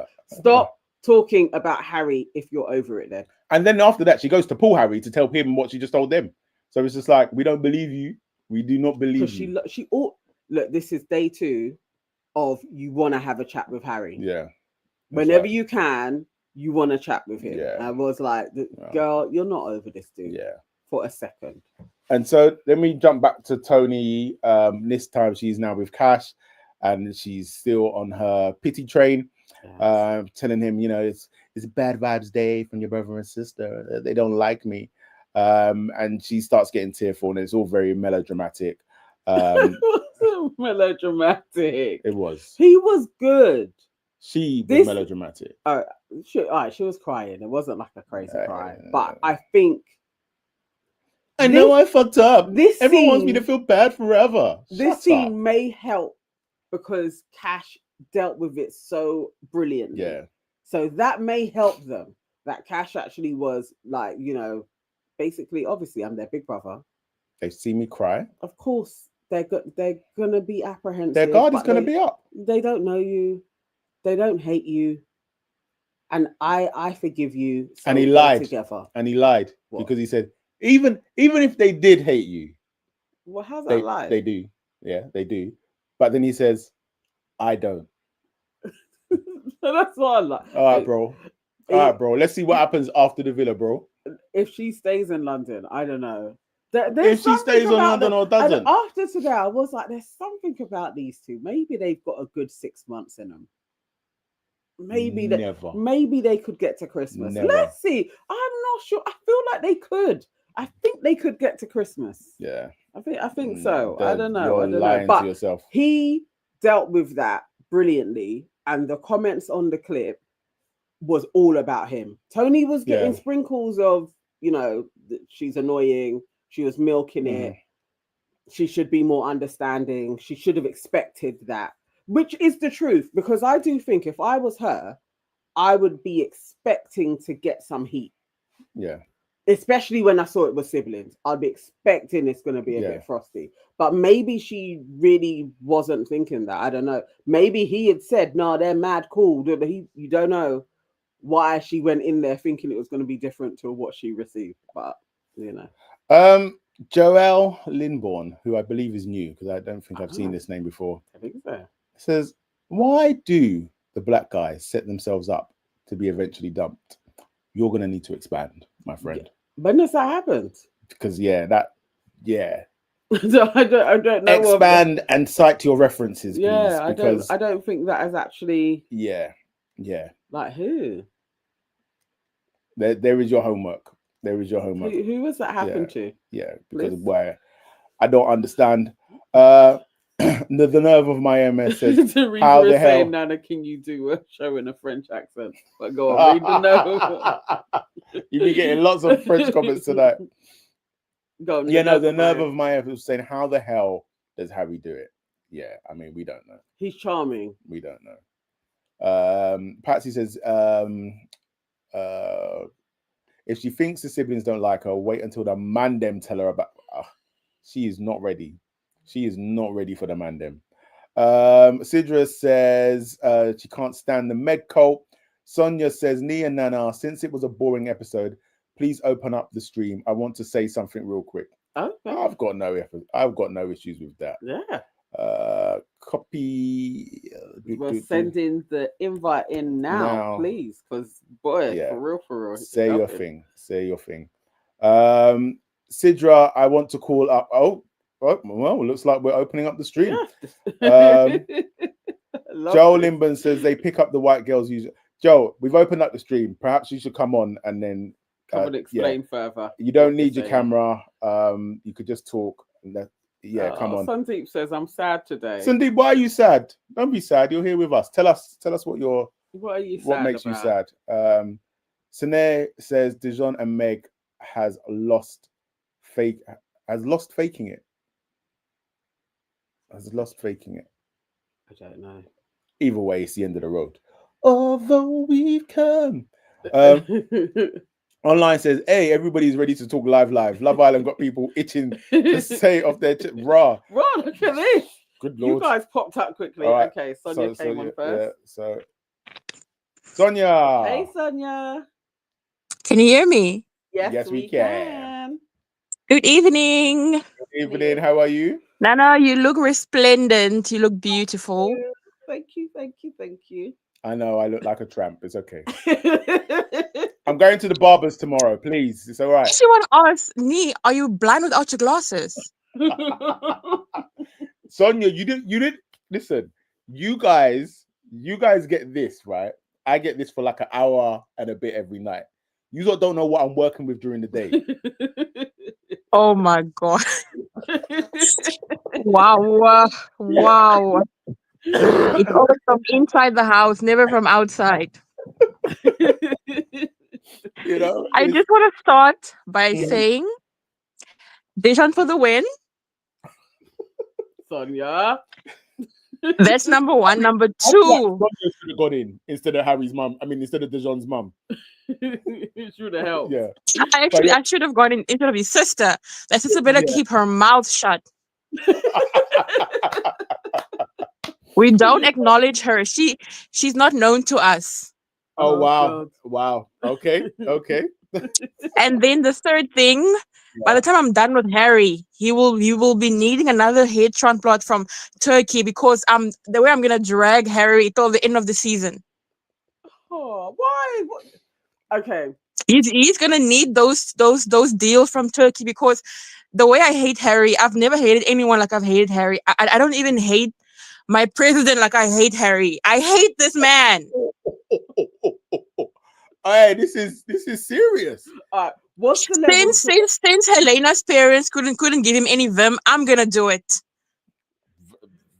stop talking about Harry if you're over it then. And then after that, she goes to Paul Harry to tell him what she just told them. So it's just like, we don't believe you. We do not believe you. Look, this is day 2 of you want to have a chat with Harry. Yeah. Whenever you can, you want to chat with him. Yeah. I was like, girl, you're not over this dude. Yeah. For a second. And so then we jump back to Tony. This time she's now with Cash, and she's still on her pity train, telling him, it's a bad vibes day from your brother and sister. They don't like me. And she starts getting tearful, and it's all very melodramatic. It was melodramatic. It was. He was good. She was melodramatic. She was crying. It wasn't like a crazy cry, but I think. I know I fucked up. Everyone wants me to feel bad forever. This scene may help because Cash dealt with it so brilliantly. Yeah. So that may help them. That Cash actually was like, basically, obviously, I'm their big brother. They see me cry. Of course, they're gonna be apprehensive. Their guard is but going to be up. They don't know you. They don't hate you. And I forgive you. So And he we're lied. together. And he lied What? because he said, even if they did hate you, Well, how's that lie? they do. Yeah, they do. But then he says, I don't. That's what I like. All right, bro. All right, bro. Let's see what happens after the villa, bro. If she stays in London, I don't know. If she stays in London or doesn't. And after today, I was like, there's something about these two. Maybe they've got a good 6 months in them. Maybe they could get to Christmas. Never. Let's see. I'm not sure. I feel like they could. I think they could get to Christmas. Yeah. I think so. I don't know. You're lying to yourself. He dealt with that brilliantly, and the comments on the clip was all about him. Tony was getting sprinkles of, she's annoying. She was milking it. She should be more understanding. She should have expected that, which is the truth, because I do think if I was her, I would be expecting to get some heat. Yeah. Especially when I saw it was siblings. I'd be expecting it's going to be a bit frosty. But maybe she really wasn't thinking that. I don't know. Maybe he had said, no, they're mad cool. You don't know why she went in there thinking it was going to be different to what she received. But, Joelle Lindborn, who I believe is new, because I don't think I've seen this name before. I think so. Says, why do the black guys set themselves up to be eventually dumped? You're going to need to expand, my friend. When does that happen? Because, I don't know. Expand and cite your references, please. Yeah, I don't think that is actually... Yeah. Like who? There is your homework. There is your homework. Who was that happen to? Yeah, because of why I don't understand. The nerve of my MS says, how the hell? Saying, Nana, can you do a show in a French accent? But go on, read the note. You've been getting lots of French comments tonight. Go on, the nerve of my MS was saying, how the hell does Harry do it? Yeah, I mean, we don't know. He's charming. We don't know. Patsy says, if she thinks the siblings don't like her, wait until the man them tell her about. She is not ready. She is not ready for the man them. Sidra says she can't stand the med cult. Sonia says, Nia Nana, since it was a boring episode, please open up the stream. I want to say something real quick. Okay. I've got no issues with that. Yeah. Copy. We're sending the invite in now. Please, because boy, for real. Say your thing. Sidra, I want to call up. Oh, well, looks like we're opening up the stream. Joe Limban says they pick up the white girls. Joe, we've opened up the stream. Perhaps you should come on and then come and explain further. You don't need your camera. You could just talk. Come on. Sandeep says I'm sad today. Sandeep, why are you sad? Don't be sad. You're here with us. Tell us what makes you sad. Sine says Dijon and Meg has lost faking it. Has lost faking it. I don't know. Either way, it's the end of the road. Although we've come. Online says, hey, everybody's ready to talk live. Love Island got people itching to say off their raw, look at this. Good Lord. You guys popped up quickly. Right. Okay, Sonia came on first. So Sonia. Hey, Sonia. Can you hear me? Yes, we can. Good evening. Good evening. How are you? Nana, you look resplendent. You look beautiful. Thank you. I know I look like a tramp. It's okay. I'm going to the barber's tomorrow. Please, it's all right. She want to ask me, are you blind without your glasses? Sonia, you didn't listen. You guys get this, right? I get this for like an hour and a bit every night. You don't know what I'm working with during the day. Oh my God. Wow. It's always from inside the house, never from outside. I just want to start by saying Dejan for the win. Sonia. That's number one. Number I feel like two, Sonia should have got in instead of Harry's mum. I mean, instead of Dijon's mum. It should have helped. Yeah. I should have gone in instead of his sister. That sister better Yeah. keep her mouth shut. We don't acknowledge her. She's not known to us. Oh, wow. God. Wow. Okay. Okay. And then the third thing, by the time I'm done with Harry, he will be needing another head transplant from Turkey because the way I'm gonna drag Harry till the end of the season. Oh, why? What? Okay. He's gonna need those deals from Turkey because the way I hate Harry, I've never hated anyone like I've hated Harry. I don't even hate my president like I hate Harry. I hate this man. Hey, this is serious. What's the level? Since Helena's parents couldn't give him any vim, I'm gonna do it.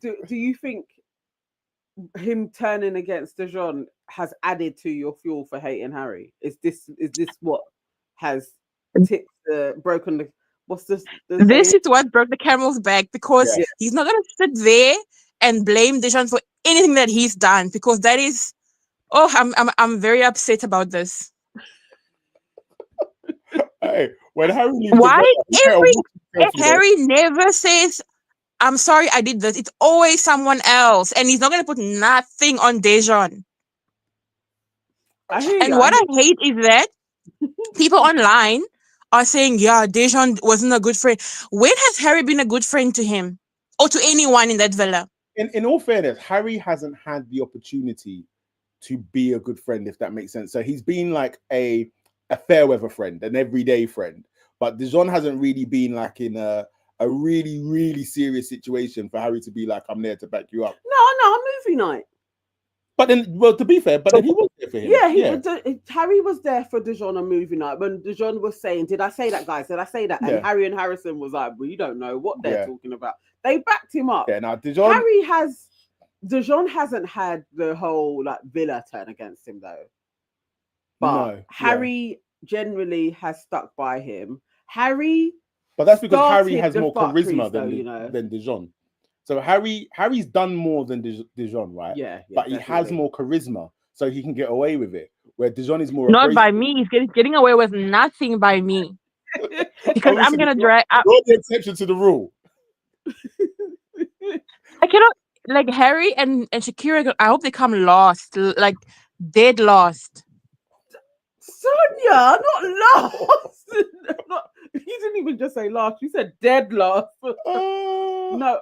Do you think him turning against Dijon has added to your fuel for hating Harry? Is this what has tipped broken the what's this? This is what broke the camel's back because Yeah. he's not gonna sit there and blame Dijon for anything that he's done because that is I'm very upset about this. Hey, when Harry leaves Why the Harry never says I'm sorry I did this. It's always someone else, and he's not gonna put nothing on Dijon. And what I hate is that people online are saying, yeah, Dijon wasn't a good friend. When has Harry been a good friend to him or to anyone in that villa? In all fairness, Harry hasn't had the opportunity to be a good friend, if that makes sense. So he's been like a fair weather friend, an everyday friend. But Dijon hasn't really been like in a really, really serious situation for Harry to be like, I'm there to back you up. No, movie night. But then, well, to be fair, but then he was there for him. Yeah, Harry was there for Dijon on movie night when Dijon was saying, "Did I say that, guys? Did I say that?" And Harry and Harrison was like, "Well, you don't know what they're talking about." They backed him up. Yeah, now Dijon hasn't had the whole like villa turn against him though. But Harry generally has stuck by him. But that's because Harry has more charisma than Dijon. So Harry's done more than Dijon, right? Yeah, but he has more charisma, so he can get away with it. Where Dijon is more not by me. He's getting away with nothing by me. Because I'm gonna drag. You're the exception to the rule. I cannot like Harry and Shakira. I hope they come lost, like dead lost. Sonia, not lost. You didn't even just say lost. You said dead lost. No,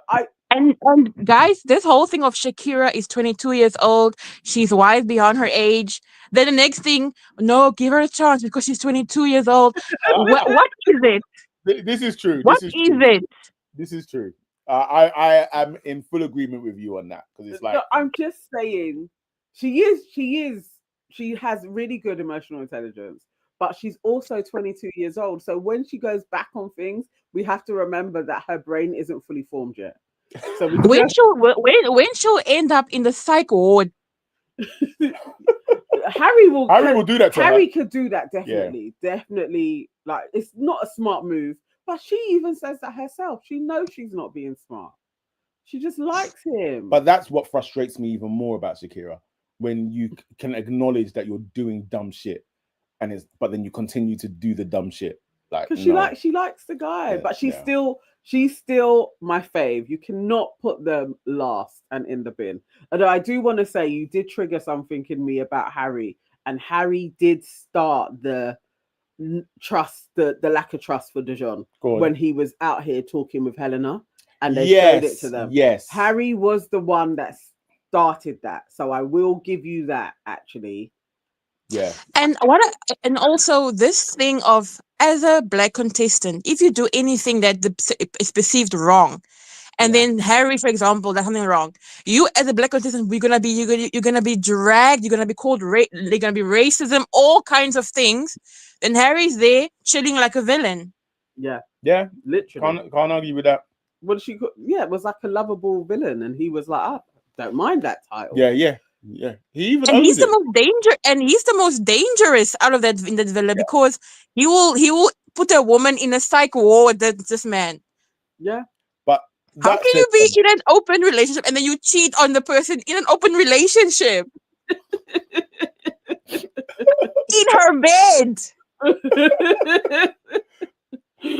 And guys, this whole thing of Shakira is 22 years old. She's wise beyond her age. Then the next thing, no, give her a chance because she's 22 years old. What is it? This is true. What is it? This is true. I am in full agreement with you on that because it's like I'm just saying, she has really good emotional intelligence, but she's also 22 years old. So when she goes back on things, we have to remember that her brain isn't fully formed yet. So when she'll end up in the psych ward, Harry will do that. Harry could do that definitely. Like it's not a smart move, but she even says that herself. She knows she's not being smart. She just likes him. But that's what frustrates me even more about Shakira, when you can acknowledge that you're doing dumb shit, but then you continue to do the dumb shit. Like because she likes the guy, but she's still my fave. You cannot put them last and in the bin. Although I do want to say you did trigger something in me about Harry, and Harry did start the trust, the lack of trust for Dijon when he was out here talking with Helena, and they showed it to them. Yes, Harry was the one that started that, so I will give you that actually. Yeah. And also this thing of, as a black contestant, if you do anything that is perceived wrong, and then Harry, for example, does something wrong, you as a black contestant, you're gonna be dragged, you're gonna be called they're gonna be racism, all kinds of things. Then Harry's there chilling like a villain. Yeah, literally. Can't argue with that. What she? Yeah, it was like a lovable villain, and he was like, "I don't mind that title." Yeah. He's the most dangerous out of that in that villa because he will put a woman in a psych ward. This man. Yeah. But How That's can you be in an open relationship and then you cheat on the person in an open relationship? In her bed.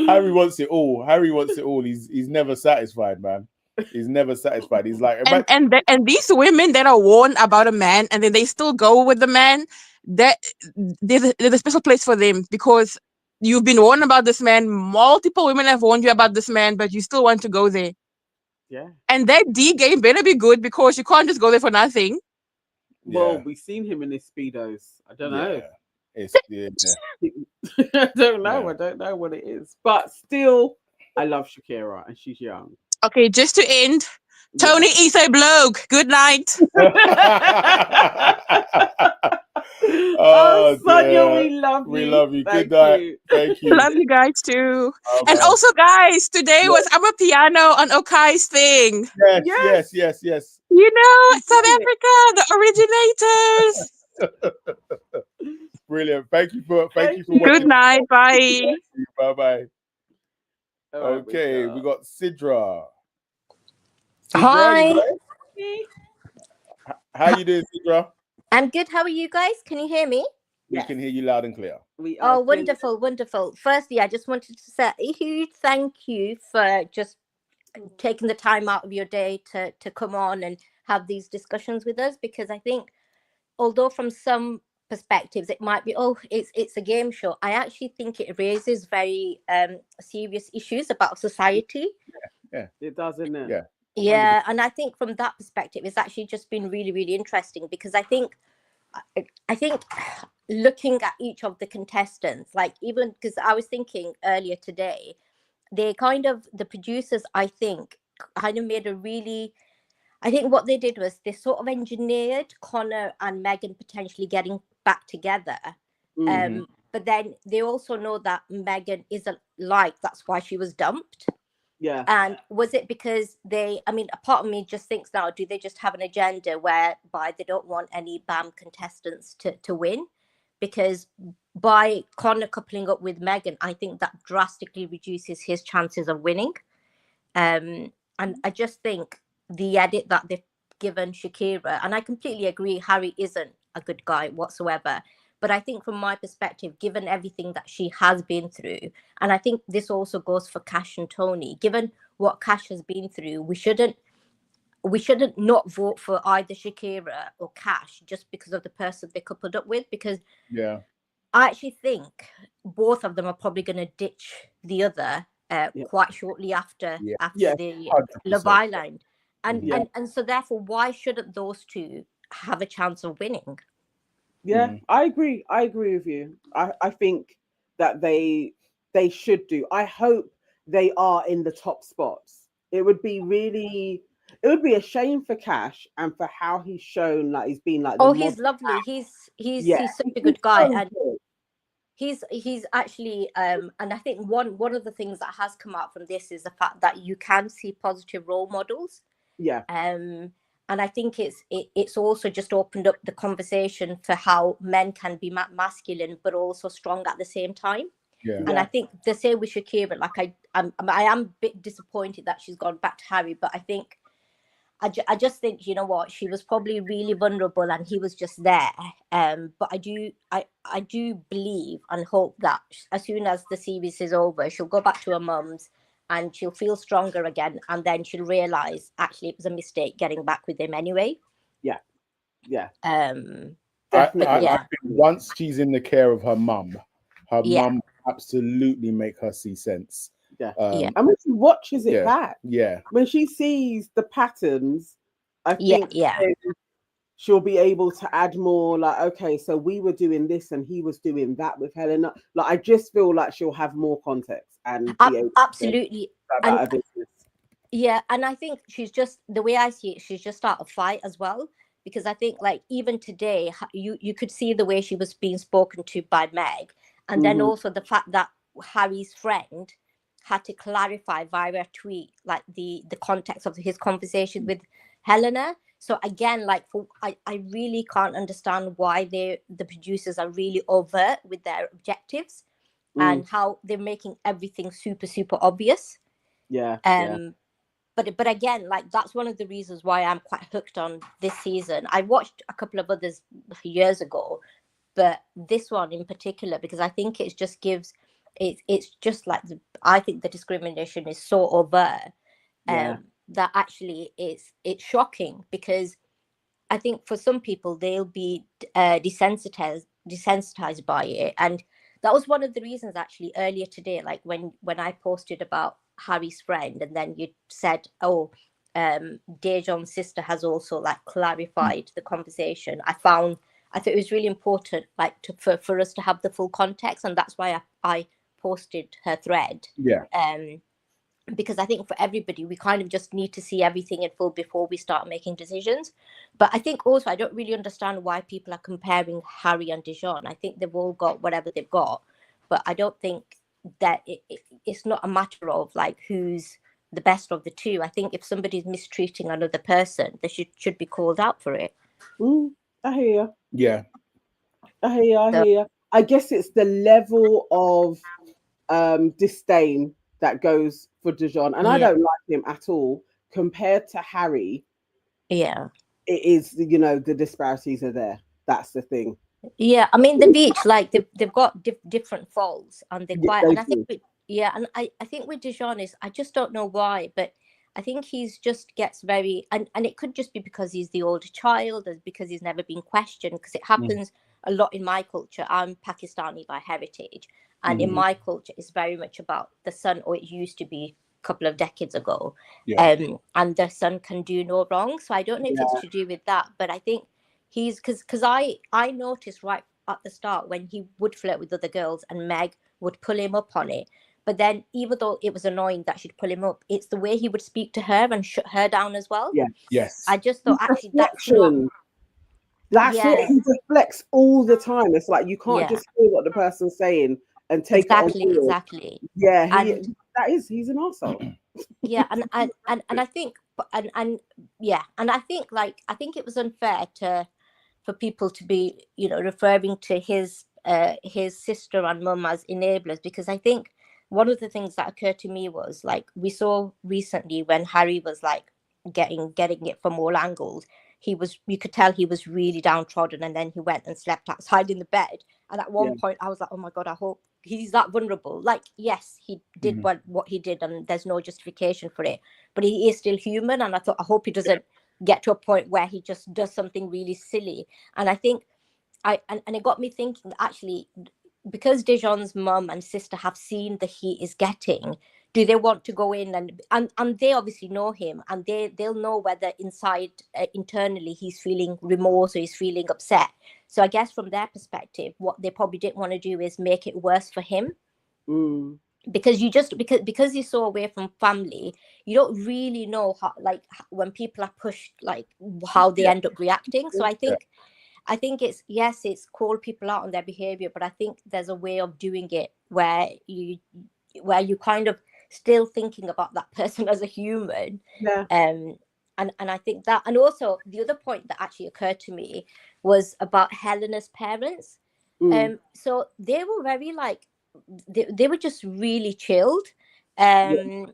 Harry wants it all. Harry wants it all. He's never satisfied, man. He's never satisfied. He's like, and these women that are warned about a man and then they still go with the man, that there's a special place for them, because you've been warned about this man. Multiple women have warned you about this man, but you still want to go there. Yeah. And that D game better be good, because you can't just go there for nothing. Well, we've seen him in his speedos. I don't know. It's I don't know. I don't know what it is. But still, I love Shakira and she's young. Okay, just to end, Tony is a bloke. Good night. Oh, Sonia, we love you. We love you. Thank Good night. you. Thank you. Love you guys too. Oh, and man. also, guys, today was I'm a piano on Okai's thing. Yes. You know, South Africa, the originators. Brilliant. Thank you for watching. Good night. Bye. Bye. Right, Okay, we got Sidra. Hi. How you doing, Sidra? I'm good. How are you guys? Can you hear me? We can hear you loud and clear. Oh, wonderful. Firstly, I just wanted to say a huge thank you for just taking the time out of your day to come on and have these discussions with us, because I think, although from some perspectives it might be, it's a game show, I actually think it raises very serious issues about society. Yeah, it does, isn't it? Yeah, and I think from that perspective, it's actually just been really, really interesting, because I think looking at each of the contestants, like, even because I was thinking earlier today, the producers, I think, kind of made I think what they did was they sort of engineered Connor and Megan potentially getting back together. But then they also know that Megan isn't that's why she was dumped. Yeah. And was it because a part of me just thinks now, do they just have an agenda whereby they don't want any BAM contestants to win? Because by Connor coupling up with Megan, I think that drastically reduces his chances of winning. And I just think the edit that they've given Shakira, and I completely agree, Harry isn't a good guy whatsoever. But I think from my perspective, given everything that she has been through, and I think this also goes for Cash and Tony, given what Cash has been through, we shouldn't not vote for either Shakira or Cash just because of the person they coupled up with, because I actually think both of them are probably going to ditch the other quite shortly after the Love Island. And so therefore, why shouldn't those two have a chance of winning? Yeah, I agree with you. I think that they should do. I hope they are in the top spots. It would be a shame for Cash and for how he's shown, like he's been like he's lovely. He's such a good guy. And he's actually and I think one of the things that has come out from this is the fact that you can see positive role models. And I think it's also just opened up the conversation for how men can be masculine but also strong at the same time. And I think the same with Shakira, like I am a bit disappointed that she's gone back to Harry, but I think I just think, you know what, she was probably really vulnerable and he was just there. But I do believe and hope that as soon as the series is over, she'll go back to her mum's and she'll feel stronger again, and then she'll realize actually it was a mistake getting back with him anyway. I think once she's in the care of her mum absolutely make her see sense. And when she watches it back, when she sees the patterns, I think she'll be able to add more, like, okay, so we were doing this and he was doing that with Helena. Like, I just feel like she'll have more context and be able absolutely to about her business. Yeah, and I think she's just, the way I see it, she's just out of fight as well, because I think, like, even today you could see the way she was being spoken to by Meg, and then also the fact that Harry's friend had to clarify via a tweet, like the context of his conversation with Helena. So again, like, I really can't understand why the producers are really overt with their objectives and how they're making everything super, super obvious. but again, like that's one of the reasons why I'm quite hooked on this season. I watched a couple of others years ago, but this one in particular, because I think it just gives it's just like I think the discrimination is so overt that actually it's shocking, because I think for some people they'll be desensitized by it. And that was one of the reasons actually earlier today, like when I posted about Harry's friend, and then you said, oh, Dejon's sister has also like clarified the conversation. I thought it was really important, like for us to have the full context, and that's why I posted her thread. Because I think for everybody, we kind of just need to see everything in full before we start making decisions. But I think also I don't really understand why people are comparing Harry and Dejon. I think they've all got whatever they've got, but I don't think that it's not a matter of like who's the best of the two. I think if somebody's mistreating another person, they should be called out for it. I hear you. Yeah. I hear you. I guess it's the level of disdain that goes for Dejon, and I don't like him at all compared to Harry. Yeah, it is, you know, the disparities are there. That's the thing. Yeah, I mean they've each like they've got different faults, and they're quite. And I think I think with Dejon is, I just don't know why, but I think he's just gets very, and it could just be because he's the older child, or because he's never been questioned, because it happens a lot in my culture. I'm Pakistani by heritage, and in my culture it's very much about the son, or it used to be a couple of decades ago, and the son can do no wrong. So I don't know if it's to do with that, but I think he's because I noticed right at the start when he would flirt with other girls and Meg would pull him up on it. But then, even though it was annoying that she'd pull him up, it's the way he would speak to her and shut her down as well. Yes. I just thought, actually, that's it. He deflects all the time. It's like you can't just hear what the person's saying and take it on board. Exactly. Yeah, he's an arsehole. Yeah, and I think and I think it was unfair for people to be, you know, referring to his sister and mum as enablers, because I think one of the things that occurred to me was, like, we saw recently when Harry was like getting it from all angles, you could tell he was really downtrodden, and then he went and slept outside in the bed, and at one point I was like, oh my god, I hope he's that vulnerable. Like, yes, he did what he did, and there's no justification for it, but he is still human, and I thought, I hope he doesn't get to a point where he just does something really silly. And I think and it got me thinking, actually, because Dejon's mum and sister have seen the heat is getting, do they want to go in and they obviously know him, and they'll know whether internally he's feeling remorse or he's feeling upset. So I guess from their perspective, what they probably didn't want to do is make it worse for him. Because because he's so away from family, you don't really know how, like, when people are pushed, like how they end up reacting. So I think it's call people out on their behavior, but I think there's a way of doing it where you kind of still thinking about that person as a human. And I think that, and also the other point that actually occurred to me was about Helena's parents. So they were very like, they were just really chilled, and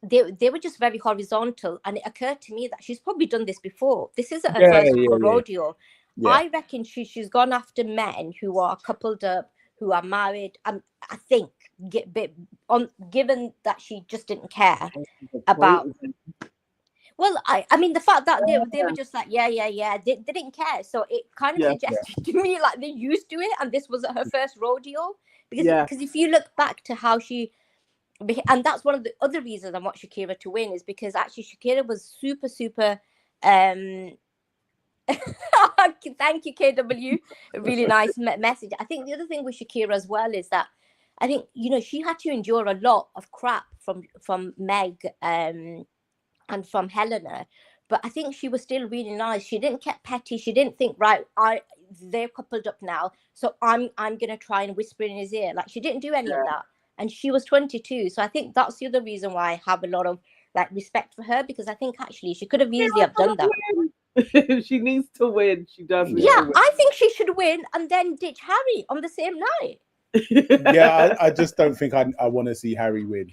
they were just very horizontal. And it occurred to me that she's probably done this before. This isn't her first rodeo. I reckon she's gone after men who are coupled up, who are married. I think, given that she just didn't care about. Well, I mean, the fact that they were just like, they didn't care. So it kind of suggested to me like they're used to it, and this wasn't her first rodeo. Because if you look back to how she, and that's one of the other reasons I want Shakira to win, is because actually Shakira was super, super. Thank you, KW. A really nice message. I think the other thing with Shakira as well is that I think, you know, she had to endure a lot of crap from Meg and from Helena, but I think she was still really nice. She didn't get petty. She didn't think, right, they're coupled up now, so I'm gonna try and whisper in his ear. Like, she didn't do any of that, and she was 22. So I think that's the other reason why I have a lot of like respect for her, because I think actually she could have easily have done that. She needs to win. She does. I think she should win and then ditch Harry on the same night. I just don't think I want to see Harry win.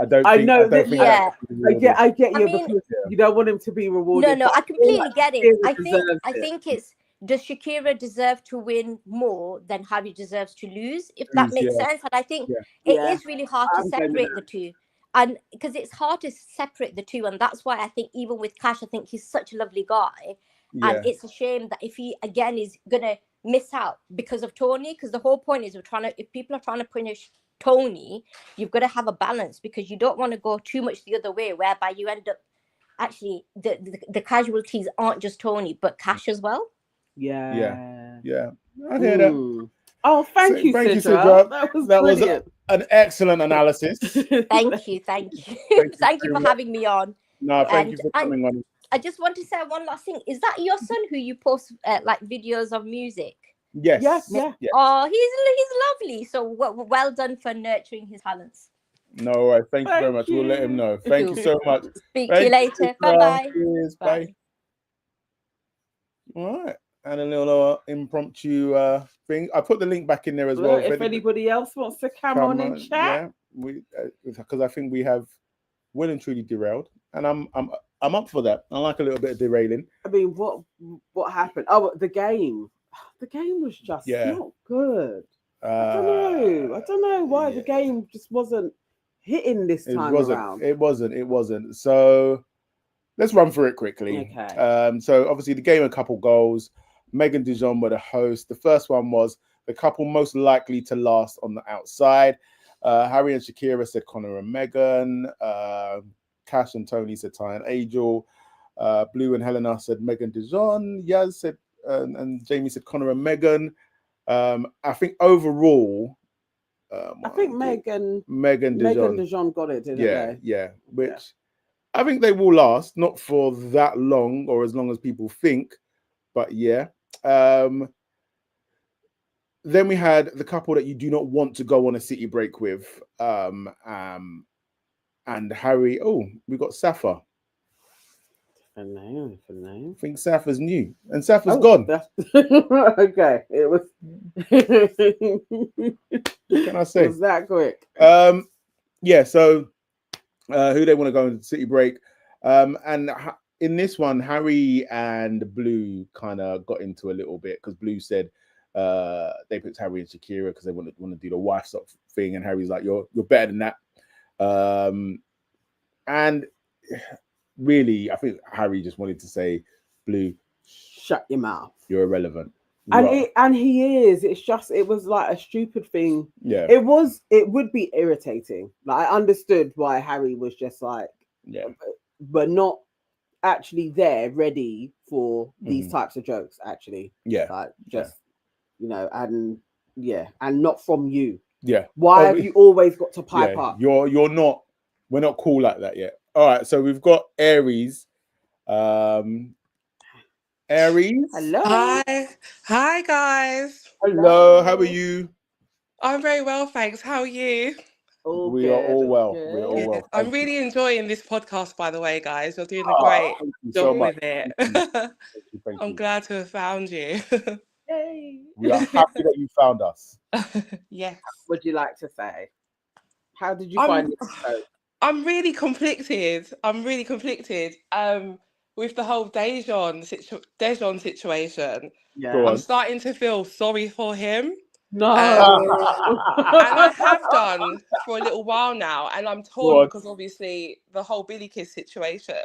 I don't I think. know I don't that- think. Yeah. that should be rewarded. I get I you mean- because you don't want him to be rewarded. No, but I I feel completely like get it. Shakira I deserves it. think it's, does Shakira deserve to win more than Harry deserves to lose? If that makes Yeah. sense. And I think Yeah. it Yeah. is really hard to I'm going with separate the two. And because it's hard to separate the two, and that's why I think even with Cash, I think he's such a lovely guy. Yeah. And it's a shame that if he again is gonna miss out because of Tony, because the whole point is if people are trying to punish Tony, you've got to have a balance, because you don't want to go too much the other way, whereby you end up actually the casualties aren't just Tony but Cash as well. Yeah. Yeah. I hear that. Mm. Oh, thank you, Thank you, Sidra. Sidra. That was brilliant. an excellent analysis. Thank you. Thank you Thank you very for much. having me on. No, thank you And for coming on. I just want to say one last thing. Is that your son who you post like videos of music? Yes. Yeah. Oh, he's lovely. So well done for nurturing his talents. No worries. Thank you very Thank much. We'll let him you. know. Thank you so much. Speak Thank to you later. Sidra. Bye-bye. Cheers. Bye. Bye. All right. And a little impromptu thing. I put the link back in there as well. Well, if anybody else wants to come on and chat, yeah, we because I think we have well and truly derailed, and I'm up for that. I like a little bit of derailing. I mean, what happened? Oh, the game. The game was just not good. I don't know why the game just wasn't hitting this time around. It wasn't. So let's run through it quickly. Okay. So obviously the game, a couple goals. Megan Dijon were the host. The first one was the couple most likely to last on the outside. Harry and Shakira said Connor and Megan. Cash and Tony said Ty and Angel. Blue and Helena said Megan Dijon. Yaz said and Jamie said Connor and Megan. I think overall, I think Megan Dijon. Dijon got it, didn't they? Yeah. Which I think they will last, not for that long or as long as people think, but yeah. Then we had the couple that you do not want to go on a city break with, and Harry. Oh, we got Safa. For name. I think Safa's new, and Safa's gone. Okay, it was. What can I say? It was that quick? Yeah. So, who they want to go on city break? And in this one, Harry and Blue kind of got into a little bit because Blue said they picked Harry and Shakira because they want to do the wife sort of thing, and Harry's like, "You're better than that." And really, I think Harry just wanted to say, "Blue, shut your mouth. You're irrelevant." And he is. It's just it was like a stupid thing. Yeah. It would be irritating. Like I understood why Harry was just like, but not actually there ready for these types of jokes. Actually, like just and not from you. Yeah. Why have you always got to pipe up? You're not. We're not cool like that yet. All right. So we've got Aries. Aries. Hello. Hi guys. Hello. How are you? I'm very well, thanks. How are you? We are all well. We are all well. I'm really enjoying this podcast, by the way, guys. You're doing a great job with it. Thank I'm you. glad to have found you. Yay. We are happy that you found us. Yes. What would you like to say? How did you find it? I'm really conflicted. With the whole Dejon situation. Yeah. I'm starting to feel sorry for him. No. And I have done for a little while now, and I'm torn because obviously the whole Billy Kiss situation,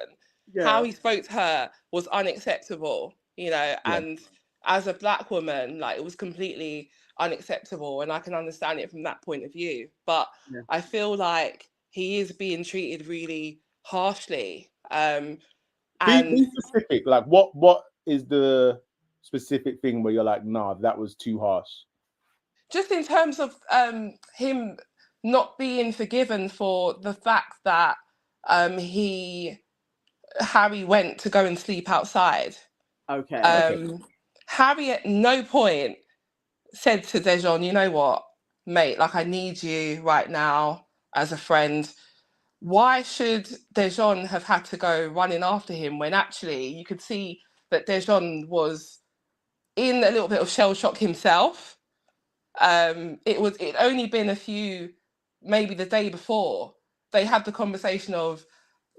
how he spoke to her was unacceptable, and as a black woman, like it was completely unacceptable, and I can understand it from that point of view. But I feel like he is being treated really harshly. Be specific. Like what is the specific thing where you're like, nah, that was too harsh? Just in terms of him not being forgiven for the fact that Harry went to go and sleep outside. Okay. Harry at no point said to Dejon, you know what, mate, like I need you right now as a friend. Why should Dejon have had to go running after him when actually you could see that Dejon was in a little bit of shell shock himself? It'd only been maybe the day before they had the conversation of,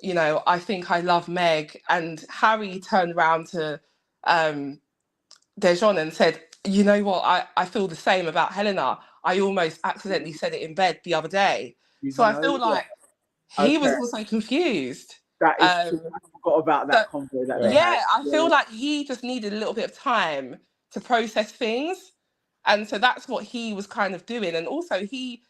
you know, I think I love Meg, and Harry turned around to Dejon and said, you know what, I feel the same about Helena. I almost accidentally said it in bed the other day. So I feel like he was also confused. That is true. I forgot about that convo that they had. I feel like he just needed a little bit of time to process things. And so that's what he was kind of doing. And also he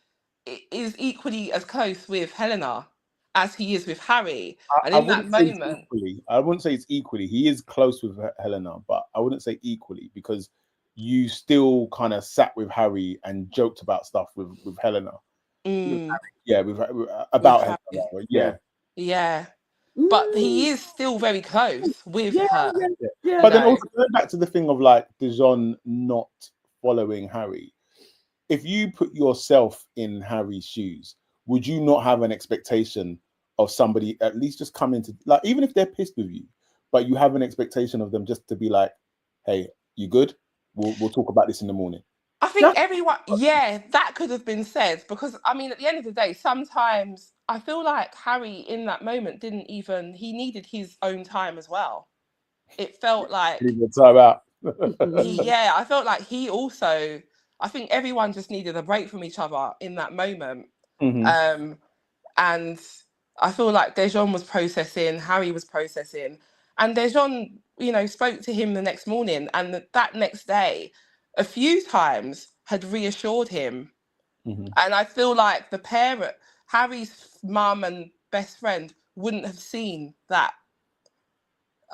is equally as close with Helena as he is with Harry. And in that moment... I wouldn't say it's equally. He is close with Helena, but I wouldn't say equally, because you still kind of sat with Harry and joked about stuff with Helena. Yeah, about Helena. Yeah. But he is still very close with her. Yeah. But then also going back to the thing of like Dijon not following Harry, if you put yourself in Harry's shoes, would you not have an expectation of somebody at least just coming to, like, even if they're pissed with you, but you have an expectation of them just to be like, hey, you good? We'll talk about this in the morning. I think everyone, that could have been said, because I mean, at the end of the day, sometimes I feel like Harry in that moment he needed his own time as well. It felt like time out. I felt like he also, I think everyone just needed a break from each other in that moment. And I feel like Dejon was processing, Harry was processing, and Dejon, you know, spoke to him the next morning, and that next day, a few times had reassured him. And I feel like the parent, Harry's mum and best friend, wouldn't have seen that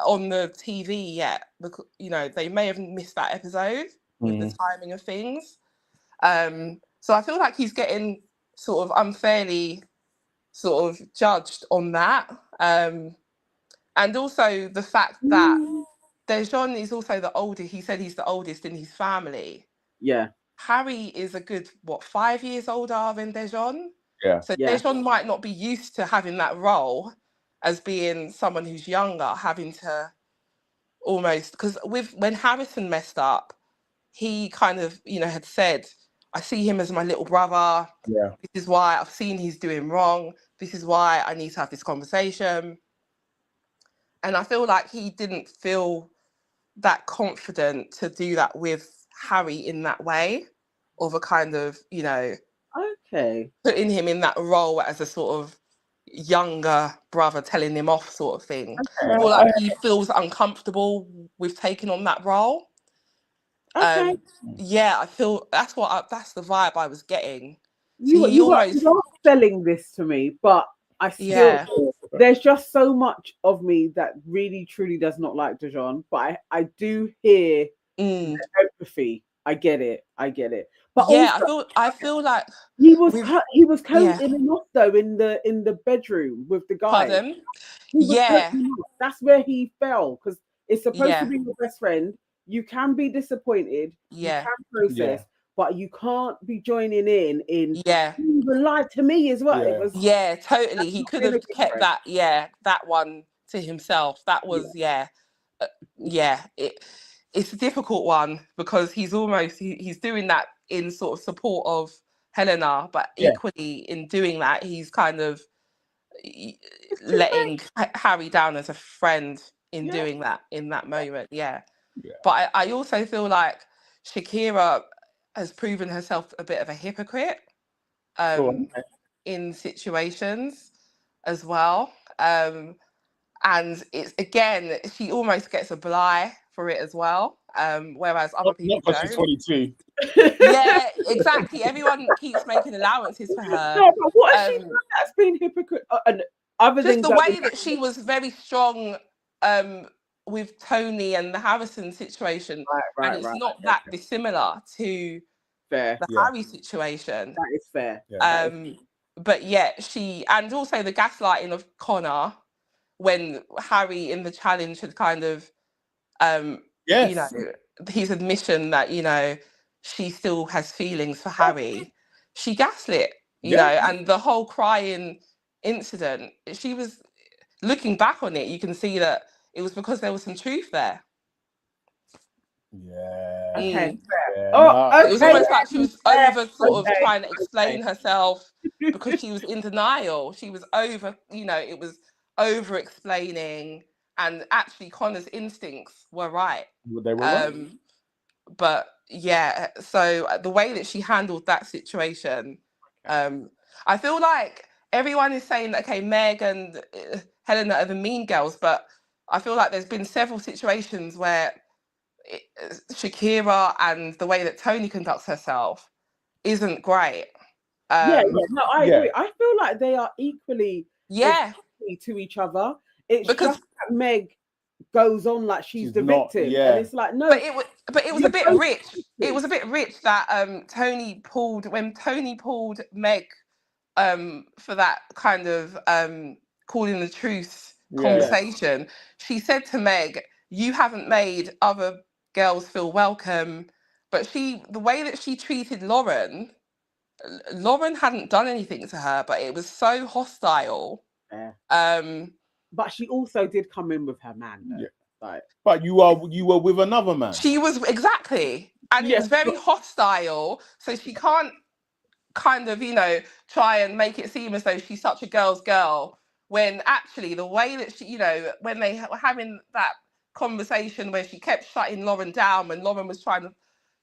on the TV yet, because, you know, they may have missed that episode with the timing of things. So I feel like he's getting sort of unfairly sort of judged on that. And also the fact that Dejon is also the oldest. He said he's the oldest in his family. Yeah. Harry is a good, 5 years older than Dejon? Yeah. So Dejon might not be used to having that role as being someone who's younger, having to almost, because when Harrison messed up, he kind of, you know, had said, I see him as my little brother. Yeah. This is why I've seen he's doing wrong. This is why I need to have this conversation. And I feel like he didn't feel that confident to do that with Harry in that way, of a kind of, you know, putting him in that role as a sort of younger brother telling him off sort of thing. I feel like he feels uncomfortable with taking on that role. I feel that's the vibe I was getting. So you are selling this to me, but I still there's just so much of me that really truly does not like Dijon, but I do hear the empathy. I get it. But also, I feel like he was coating him off though in the bedroom with the guy. Pardon? That's where he fell, because it's supposed to be your best friend. You can be disappointed. You can process, but you can't be joining in. He even lied to me as well. Totally. He could have kept that one to himself. That was it's a difficult one, because he's almost he's doing that in sort of support of Helena, but equally in doing that, he's kind of letting Harry down as a friend in doing that in that moment. But I also feel like Shakira has proven herself a bit of a hypocrite in situations as well. And it's, again, she almost gets a blie for it as well. Whereas other people don't. She's 22. Yeah, exactly. Everyone keeps making allowances for her. No, but what has she done that's been hypocrite? And other just things, the way that she was very strong with Tony and the Harrison situation, and it's not that dissimilar to the Harry situation. That is fair. But yet she, and also the gaslighting of Connor when Harry in the challenge had kind of, you know, his admission that, you know, she still has feelings for Harry. She gaslit, you know, and the whole crying incident, she was looking back on it, you can see that it was because there was some truth there. Okay. Yeah, Oh, no, okay. It was almost like she was over sort of Okay. trying to explain herself because she was in denial. She was over, it was over explaining, and actually Connor's instincts were right. they were right. But yeah, so the way that she handled that situation, I feel like everyone is saying that, okay, Meg and Helena are the mean girls, but I feel like there's been several situations where Shakira and the way that Tony conducts herself isn't great. No, I agree. I feel like they are equally to each other. It's because just that Meg goes on like she's the not, victim, and it's like, no. But it was a bit rich. It was a bit rich that Tony pulled Meg for that kind of calling the truth conversation. She said to Meg, "You haven't made other girls feel welcome," but the way that she treated Lauren hadn't done anything to her, but it was so hostile. But she also did come in with her man, though. Like, but you were with another man. She was exactly, and it was very hostile. So she can't kind of, try and make it seem as though she's such a girl's girl, when actually the way that she, when they were having that conversation where she kept shutting Lauren down, when Lauren was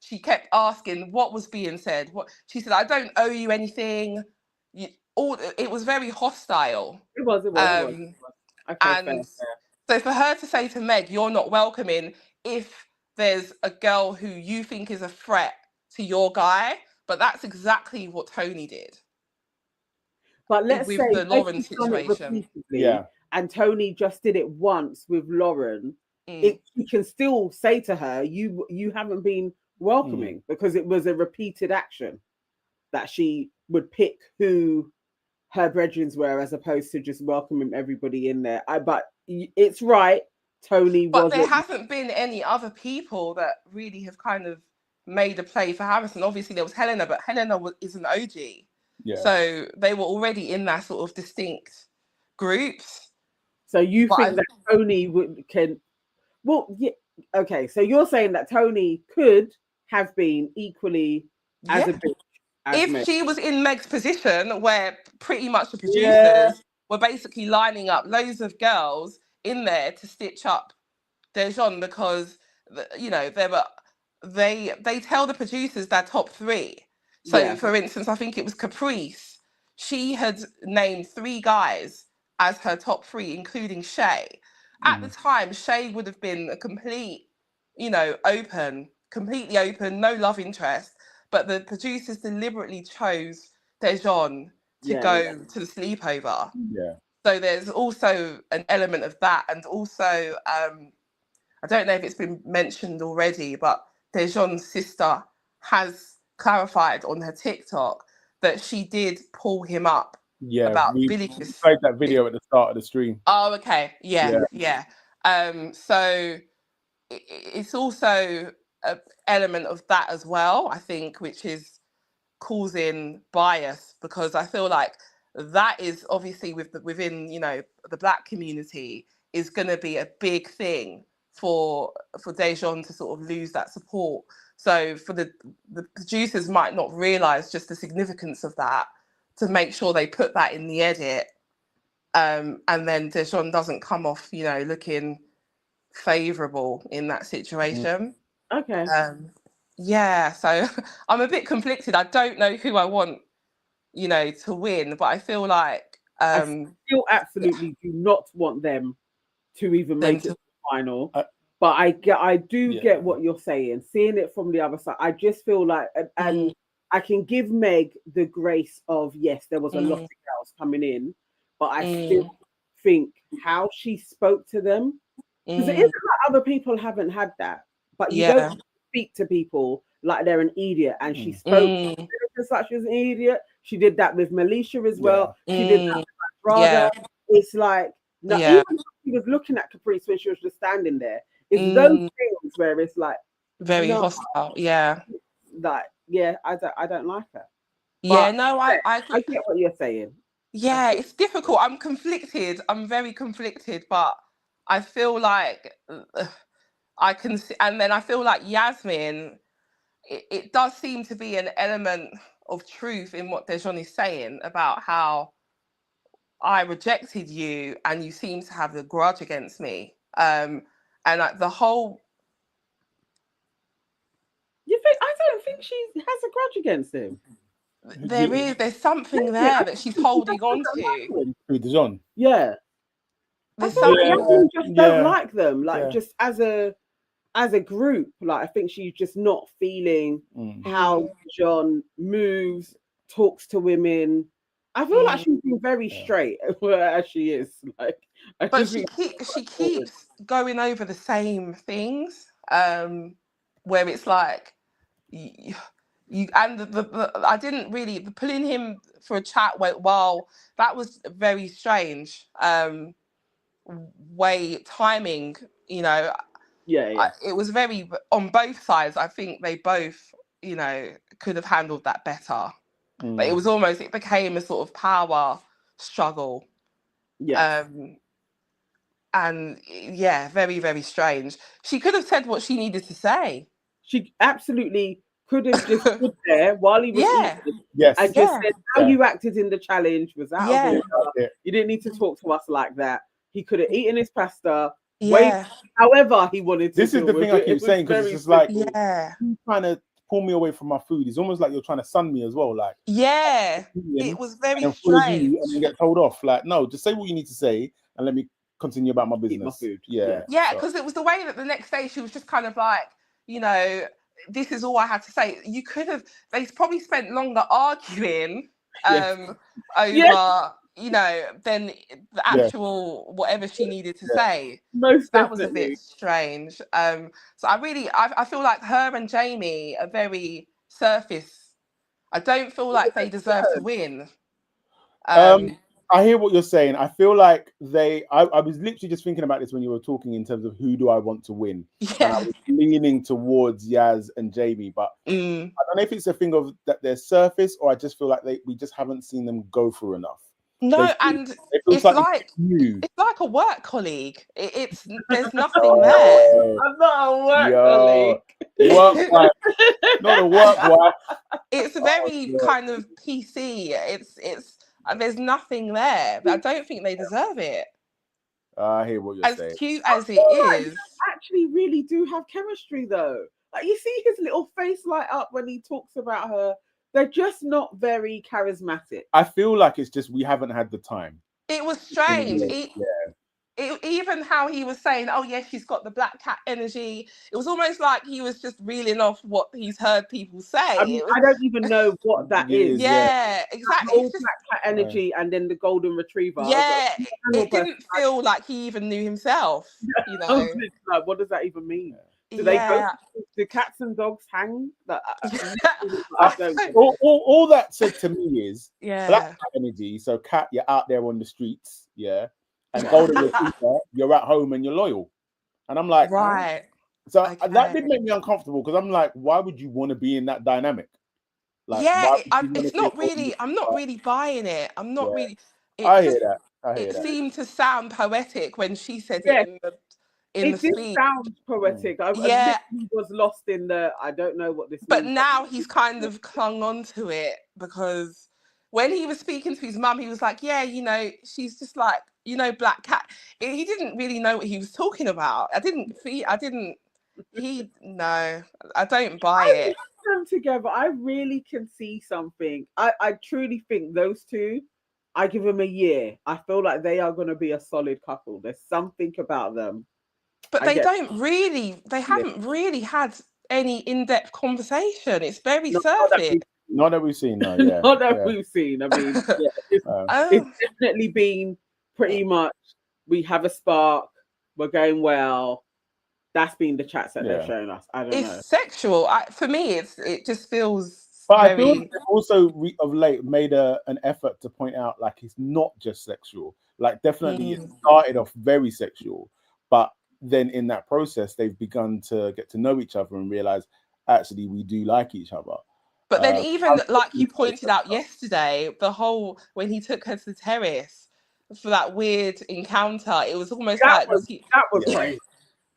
she kept asking what was being said. What she said, "I don't owe you anything." It was very hostile. It was. Okay, and fair. So for her to say to Meg, "You're not welcoming," if there's a girl who you think is a threat to your guy, but that's exactly what Tony did. But let's with say the Lauren situation, and Tony just did it once with Lauren. You can still say to her, "You haven't been welcoming," because it was a repeated action that she would pick who her brethren were, as opposed to just welcoming everybody in there. But it's right, Tony. But there hasn't been any other people that really have kind of made a play for Harrison. Obviously, there was Helena, but Helena is an OG. So they were already in that sort of distinct groups. So you think that Tony can? Well, yeah. Okay, so you're saying that Tony could have been equally as a bitch. If Meg. She was in Meg's position, where pretty much the producers were basically lining up loads of girls in there to stitch up Dejon, because they tell the producers their top three. So for instance, I think it was Caprice. She had named 3 guys as her top 3, including Shay. At the time, Shay would have been a completely open, no love interest. But the producers deliberately chose Dejon to go to the sleepover. So there's also an element of that. And also, I don't know if it's been mentioned already, but Dejon's sister has clarified on her TikTok that she did pull him up about Billy Kiss. Played that video at the start of the stream. Oh, okay. Yeah. So it's also an element of that as well, I think, which is causing bias, because I feel like that is obviously within the Black community is going to be a big thing for Dejon to sort of lose that support. So for the producers might not realize just the significance of that, to make sure they put that in the edit, and then Dejon doesn't come off looking favorable in that situation. Okay. So I'm a bit conflicted. I don't know who I want to win, but I feel like I still absolutely do not want them to even make it to the final. But I do get what you're saying. Seeing it from the other side, I just feel like, and I can give Meg the grace of, yes, there was a lot of girls coming in, but I still think how she spoke to them, because it isn't like other people haven't had that, but you don't speak to people like they're an idiot. And she spoke such as an idiot. She did that with Melisha as well. She did that with Rada. It's like, even when she was looking at Caprice when she was just standing there, it's those things where it's like very hostile. Like, I don't like her. I get what you're saying. It's difficult. I'm conflicted. I'm very conflicted, but I feel like I can see, and then I feel like Yasmin, it does seem to be an element of truth in what Dejon is saying about how I rejected you and you seem to have a grudge against me. And the whole... You think? I don't think she has a grudge against him. There's something there that she's holding on to. Who, Dejon? Yeah. I feel like Yasmin just don't like them. Like just as a group, like I think she's just not feeling how John moves, talks to women. I feel like she's been very straight as she is. Like, but she keeps going over the same things, where it's like you and the I didn't really pulling him for a chat went well. That was very strange. Way timing, you know. It was very on both sides. I think they both, you know, could have handled that better. But it became a sort of power struggle. And yeah, very, very strange. She could have said what she needed to say. She absolutely could have just stood there while he was eating and just said how you acted in the challenge was out of order. You didn't need to talk to us like that. He could have eaten his pasta, wait, however he wanted to. This is the thing I keep saying, because it's just like, he's trying to pull me away from my food. It's almost like you're trying to sun me as well. Like, it was very strange. And you get told off. Like, no, just say what you need to say and let me continue about my business. Eat my food. Yeah, because it was the way that the next day she was just kind of like, you know, this is all I had to say. You could have, they probably spent longer arguing over, you know, than the actual whatever she needed to say. That was a bit strange. So I feel like her and Jamie are very surface. I don't feel like they deserve to win. I hear what you're saying. I feel like I was literally just thinking about this when you were talking in terms of who do I want to win. And I was leaning towards Yaz and Jamie, but I don't know if it's a thing of that they're surface, or I just feel like we just haven't seen them go through enough. No, and it's like a work colleague. There's nothing there. I'm not a work colleague. Work wife. Not a work wife. It's very kind of PC. It's there's nothing there, but I don't think they deserve it. I hear what you're saying. As cute as it is, actually really do have chemistry though. Like, you see his little face light up when he talks about her. They're just not very charismatic. I feel like it's just we haven't had the time. It was strange. Even how he was saying, oh yes, she's got the black cat energy. It was almost like he was just reeling off what he's heard people say. I mean, I don't even know what that is. Yeah, exactly. Black cat energy and then the golden retriever. Yeah, it didn't feel like he even knew himself. You know, like, what does that even mean? Do cats and dogs hang? All that said to me is black cat energy. So cat, you're out there on the streets, and golden retriever, you're at home and you're loyal. And I'm like, right. So that did make me uncomfortable, because I'm like, why would you want to be in that dynamic? Like, it's not really. I'm not really buying it. I'm not really. I hear that. It seemed to sound poetic when she said it in the speech. Sound poetic. I was lost in the. I don't know what this. But now he's kind of clung on to it, because when he was speaking to his mum, he was like, "Yeah, you know, she's just like, you know, black cat." He didn't really know what he was talking about. I don't buy it. Them together, I really can see something. I truly think those two, I give them a year. I feel like they are going to be a solid couple. There's something about them. But they haven't really had any in-depth conversation. It's very surface. Not that we've seen, no. Not that we've seen. I mean, it's definitely been pretty much, we have a spark, we're going well. That's been the chats that they're showing us. I don't know. It's sexual. For me, it just feels. But I feel like also of late made an effort to point out, like, it's not just sexual. Like, definitely it started off very sexual, but then in that process they've begun to get to know each other and realize actually we do like each other. But then even like you pointed out yesterday, the whole when he took her to the terrace for that weird encounter, it was almost that was crazy.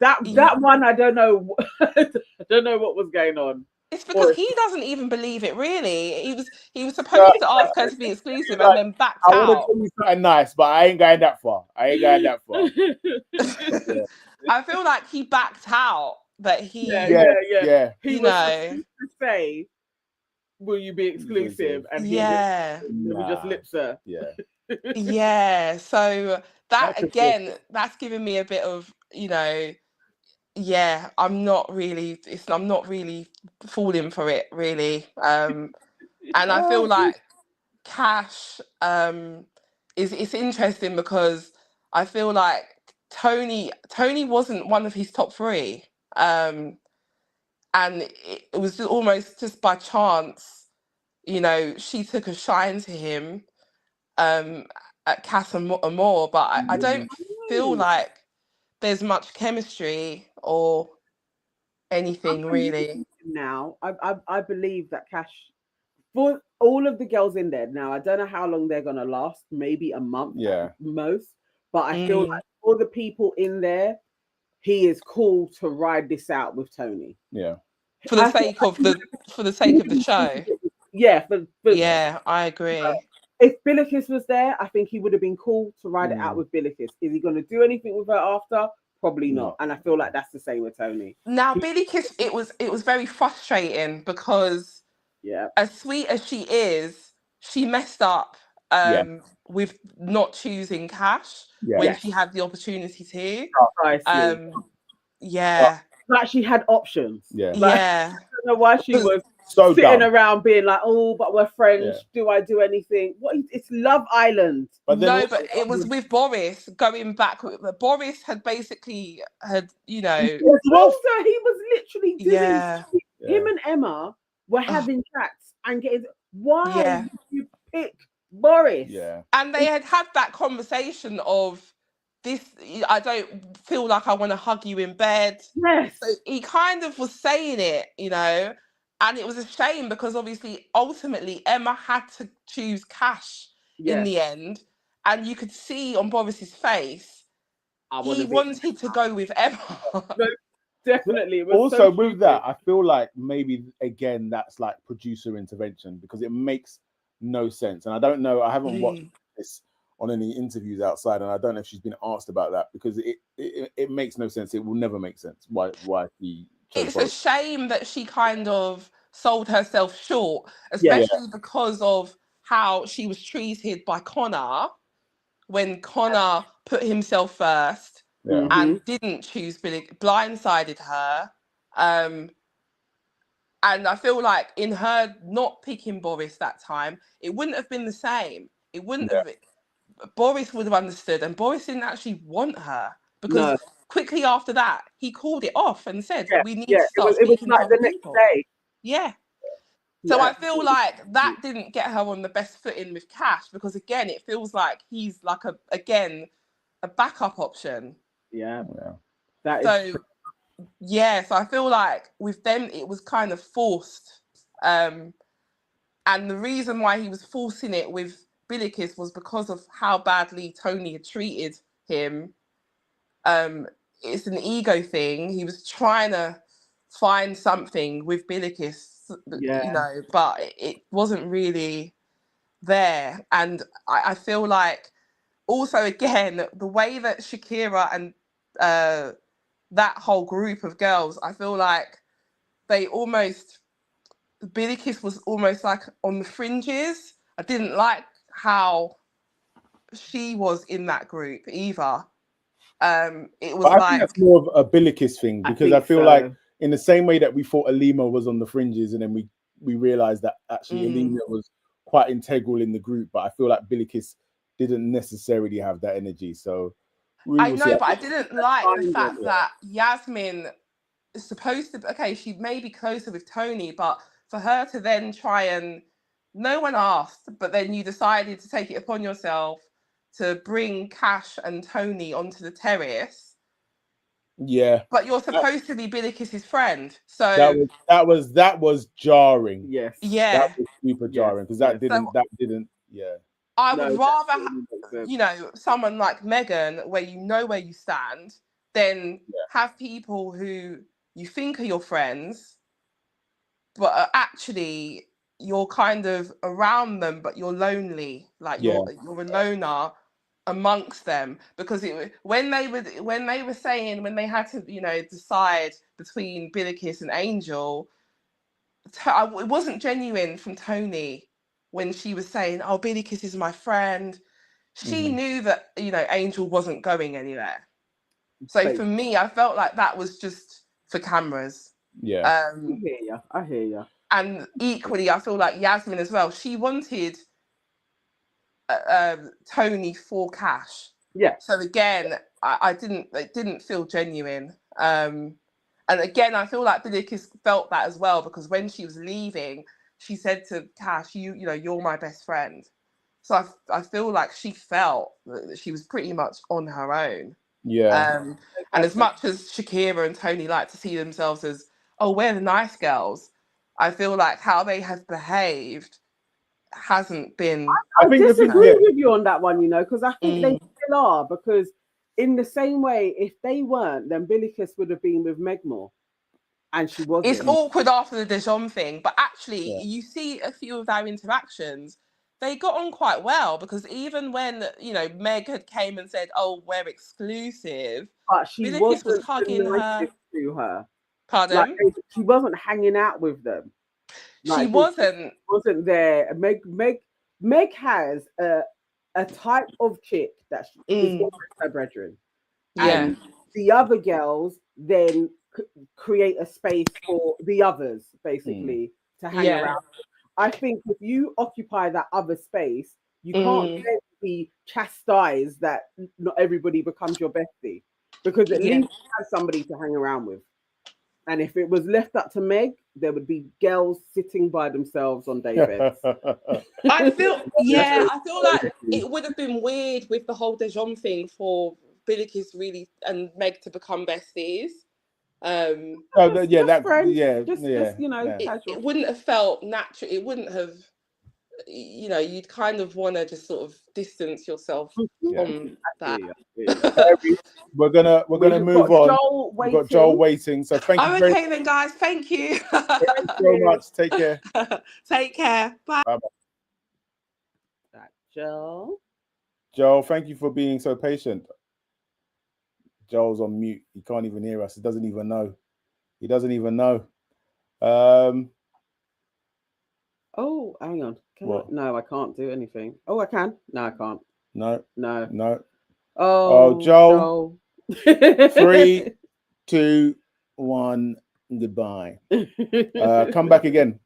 That one, I don't know. I don't know what was going on. It's because he doesn't even believe it. Really, he was supposed to ask her to be exclusive and then backed I want to out. tell you something nice, but I ain't going that far. Yeah. I feel like he backed out. That he, yeah. He you was know, supposed to say, "Will you be exclusive?" And he we just lips her. Yeah. So that again, that's giving me a bit of, you know, I'm not really falling for it really. And I feel like Cash it's interesting because I feel like Tony wasn't one of his top three. And it was almost just by chance, you know, she took a shine to him at Cass and more, but I don't feel like there's much chemistry or anything really. Now, I believe that Cash, for all of the girls in there, now I don't know how long they're gonna last, maybe a month at most, but I feel like all the people in there, he is cool to ride this out with Tony. Yeah. For the sake of the show. Yeah, yeah, I agree. If Billikis was there, I think he would have been cool to ride it out with Billikis. Is he going to do anything with her after? Probably not. And I feel like that's the same with Tony. Now, Billikis, it was very frustrating because as sweet as she is, she messed up with not choosing Cash when she had the opportunity to. Like she had options. I don't know why she was so sitting around being like, "Oh, but we're friends. Do I do anything?" What? It's Love Island. But it was with Boris going back. Boris had basically you know. He was literally doing. Him and Emma were having chats and getting. Why did you pick Boris? Yeah. And they had that conversation of this. I don't feel like I want to hug you in bed. Yes. So he kind of was saying it, you know. And it was a shame because obviously, ultimately, Emma had to choose Cash in the end. And you could see on Boris's face, he wanted to go with Emma. Definitely. Also, with that, I feel like maybe, again, that's like producer intervention because it makes no sense. And I don't know, I haven't watched this on any interviews outside, and I don't know if she's been asked about that because it makes no sense. It will never make sense why he... It's a shame that she kind of sold herself short, especially because of how she was treated by Connor when Connor put himself first and didn't choose Billy, blindsided her. And I feel like in her not picking Boris that time, it wouldn't have been the same. It wouldn't have... Boris would have understood, and Boris didn't actually want her because quickly after that, he called it off and said, we need to start speaking to other people. So I feel like that didn't get her on the best footing with Cash because, again, it feels like he's like a backup option. So I feel like with them, it was kind of forced. And the reason why he was forcing it with Billikis was because of how badly Tony had treated him. It's an ego thing. He was trying to find something with Billikis, you know, but it wasn't really there. And I feel like also, again, the way that Shakira and that whole group of girls, I feel like Billikis was almost like on the fringes. I didn't like how she was in that group either. It was I think that's more of a Billikis thing because I feel like in the same way that we thought Alima was on the fringes and then we realized that actually Alima was quite integral in the group, but I feel like Billikis didn't necessarily have that energy. So I know, but I didn't like the fact that Yasmin is supposed to, she may be closer with Tony, but for her to then try and, no one asked, but then you decided to take it upon yourself to bring Cash and Tony onto the terrace. Yeah. But you're supposed to be Billikis' friend. So that was jarring. Yes. Yeah. That was super jarring because that didn't. I would rather, you know, someone like Megan, where you know where you stand, than have people who you think are your friends, but are actually you're kind of around them, but you're lonely, like you're a loner amongst them. Because when they had to, you know, decide between Billikis and Angel, it wasn't genuine from Tony when she was saying, "Oh, Billikis is my friend." She knew that, you know, Angel wasn't going anywhere. So for me, I felt like that was just for cameras. I hear you. And equally, I feel like Yasmin as well. She wanted Tony for cash. Yeah. So again, it didn't feel genuine. And again, I feel like Billikis felt that as well, because when she was leaving, she said to Cash, you know, you're my best friend. So I feel like she felt that she was pretty much on her own. Yeah. And as much as Shakira and Tony like to see themselves as, oh, we're the nice girls, I feel like how they have behaved hasn't been. I disagree with you on that one, you know, because I think they still are. Because in the same way, if they weren't, then Billikis would have been with Meg more, and she wasn't. It's awkward after the Dijon thing, but actually, you see a few of their interactions. They got on quite well, because even when, you know, Meg had came and said, "Oh, we're exclusive," but she Billikis was hugging her. To her. Pardon? Like, she wasn't hanging out with them. Like, she wasn't. Wasn't there. Meg has a type of chick that is almost her brethren. Yeah. And the other girls then create a space for the others, basically, to hang around. I think if you occupy that other space, you can't be chastised that not everybody becomes your bestie, because at least you have somebody to hang around with. And if it was left up to Meg, there would be girls sitting by themselves on day beds. I feel like it would have been weird with the whole Dijon thing for Billikis really and Meg to become besties. You know, it wouldn't have felt natural. It wouldn't have, you know, you'd kind of want to just sort of distance yourself from that. We're gonna move on. We've got Joel waiting. So thank you. Okay then, guys. Thank you. Thank you so much. Take care. Take care. Bye. Bye. Joel, thank you for being so patient. Joel's on mute. He can't even hear us. He doesn't even know. Oh, hang on. No, I can't do anything. Oh, I can. No, I can't. No. Oh, Joel. 3, 2, 1. Goodbye. Come back again.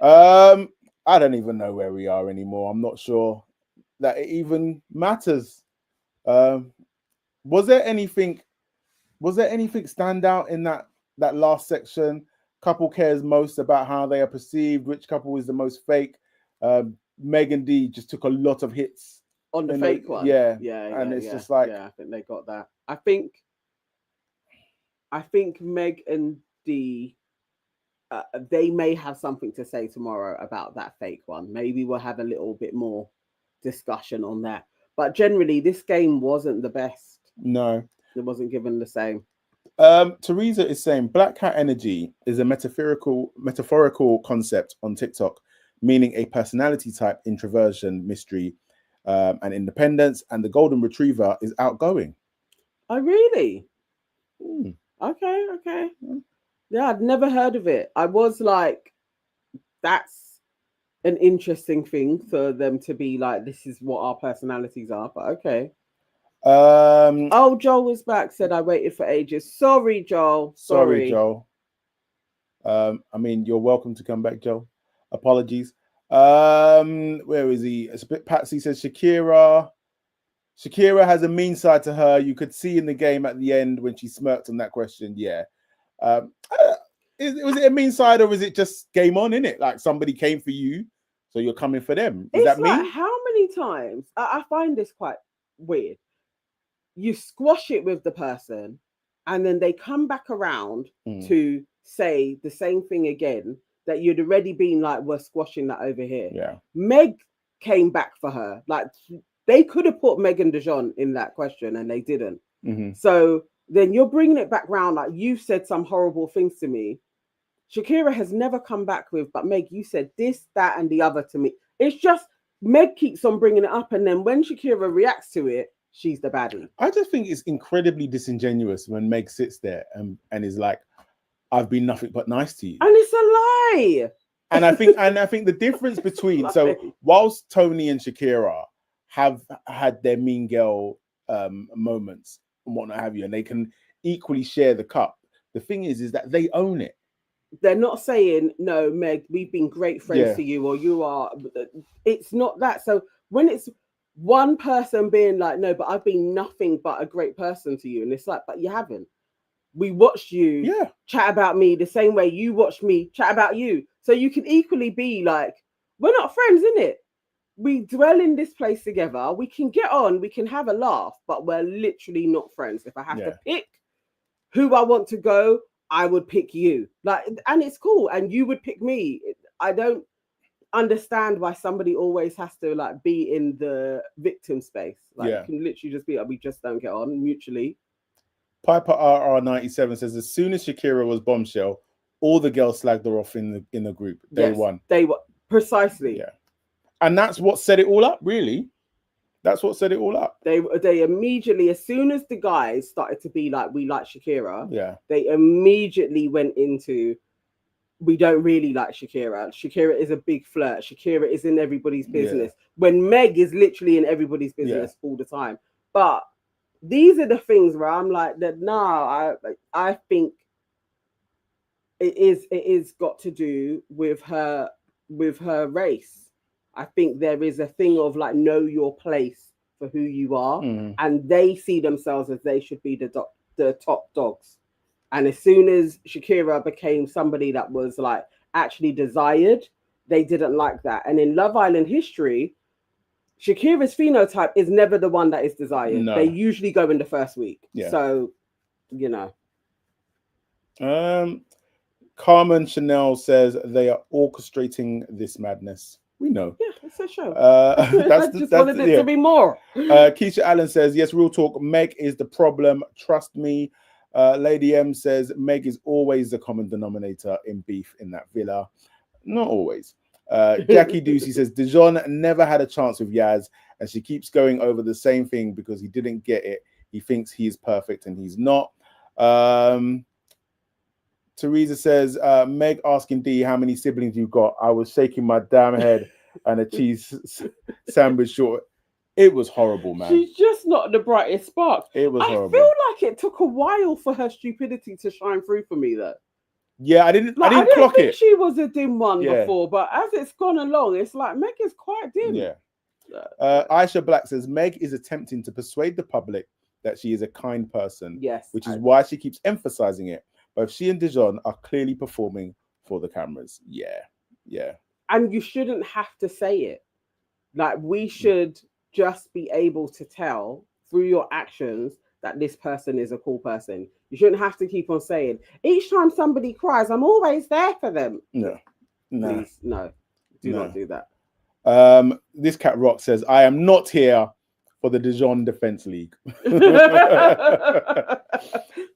I don't even know where we are anymore. I'm not sure that it even matters. Was there anything stand out in that last section? Couple cares most about how they are perceived. Which couple is the most fake? Meg and Dee just took a lot of hits on the fake one. And it's just like, I think they got that. I think Meg and Dee, they may have something to say tomorrow about that fake one. Maybe we'll have a little bit more discussion on that. But generally, this game wasn't the best. No, it wasn't given the same. Teresa is saying Black Hat energy is a metaphorical concept on TikTok, meaning a personality type, introversion, mystery, and independence, and the golden retriever is outgoing. Oh, really? Okay. Yeah, I'd never heard of it. I was like, that's an interesting thing for them to be like, this is what our personalities are, but okay. Joel was back, said I waited for ages. Sorry, Joel. Sorry, Joel. I mean, you're welcome to come back, Joel. Apologies. Where is he? Patsy says Shakira has a mean side to her. You could see in the game at the end when she smirked on that question. Yeah. Was it a mean side, or was it just game on, innit? Like somebody came for you, so you're coming for them. Is that like, mean? How many times? I find this quite weird. You squash it with the person, and then they come back around to say the same thing again that you'd already been like, we're squashing that over here. Yeah. Meg came back for her. Like, they could have put Meg and Dijon in that question, and they didn't. Mm-hmm. So then you're bringing it back round. Like, you've said some horrible things to me. Shakira has never come back with, but Meg, you said this, that, and the other to me. It's just Meg keeps on bringing it up, and then when Shakira reacts to it, she's the baddie. I just think it's incredibly disingenuous when Meg sits there and is like, "I've been nothing but nice to you," and it's a lie. And I think the difference between whilst Tony and Shakira have had their mean girl moments and whatnot have you, and they can equally share the cup. The thing is that they own it. They're not saying, no, Meg, we've been great friends to you, or you are. It's not that. So when it's one person being like, no, but I've been nothing but a great person to you, and it's like, but you haven't. We watched you chat about me the same way you watched me chat about you. So you can equally be like, we're not friends, innit? We dwell in this place together. We can get on, we can have a laugh, but we're literally not friends. If I have to pick who I want to go, I would pick you. Like, and it's cool. And you would pick me. I don't understand why somebody always has to like be in the victim space. Like, you can literally just be like, we just don't get on mutually. Piper RR97 says, as soon as Shakira was bombshell, all the girls slagged her off in the group. Day one. Precisely. Yeah. And that's what set it all up, really. That's what set it all up. They immediately, as soon as the guys started to be like, we like Shakira, they immediately went into, we don't really like Shakira. Shakira is a big flirt. Shakira is in everybody's business. When Meg is literally in everybody's business all the time. But these are the things where I'm like, that. I think it is got to do with her race. I think there is a thing of like, know your place for who you are, and they see themselves as they should be the top dogs. And as soon as Shakira became somebody that was like actually desired, they didn't like that. And in Love Island history, Shakira's phenotype is never the one that is desired. No. They usually go in the first week. Yeah. So, you know. Carmen Chanel says they are orchestrating this madness. We know. Yeah, it's a show. I just wanted it to be more. Keisha Allen says, yes, real talk. Meg is the problem. Trust me. Lady M says, Meg is always the common denominator in beef in that villa. Not always. Jackie Ducey says, Dijon never had a chance with Yaz, and she keeps going over the same thing because he didn't get it. He thinks he's perfect and he's not. Teresa says, Meg asking D how many siblings you got. I was shaking my damn head and a cheese sandwich short. It was horrible, man. She's just not the brightest spark. It was horrible. I feel like it took a while for her stupidity to shine through for me, though. Yeah, I didn't clock it. She was a dim one before, but as it's gone along, it's like Meg is quite dim. Yeah. Aisha Black says, Meg is attempting to persuade the public that she is a kind person. Yes. Which is why she keeps emphasizing it. Both she and Dijon are clearly performing for the cameras. Yeah. Yeah. And you shouldn't have to say it. Like, we should just be able to tell through your actions that this person is a cool person. You shouldn't have to keep on saying, each time somebody cries, I'm always there for them. No. Please, no. Do not do that. This cat rock says, I am not here for the Dijon Defense League.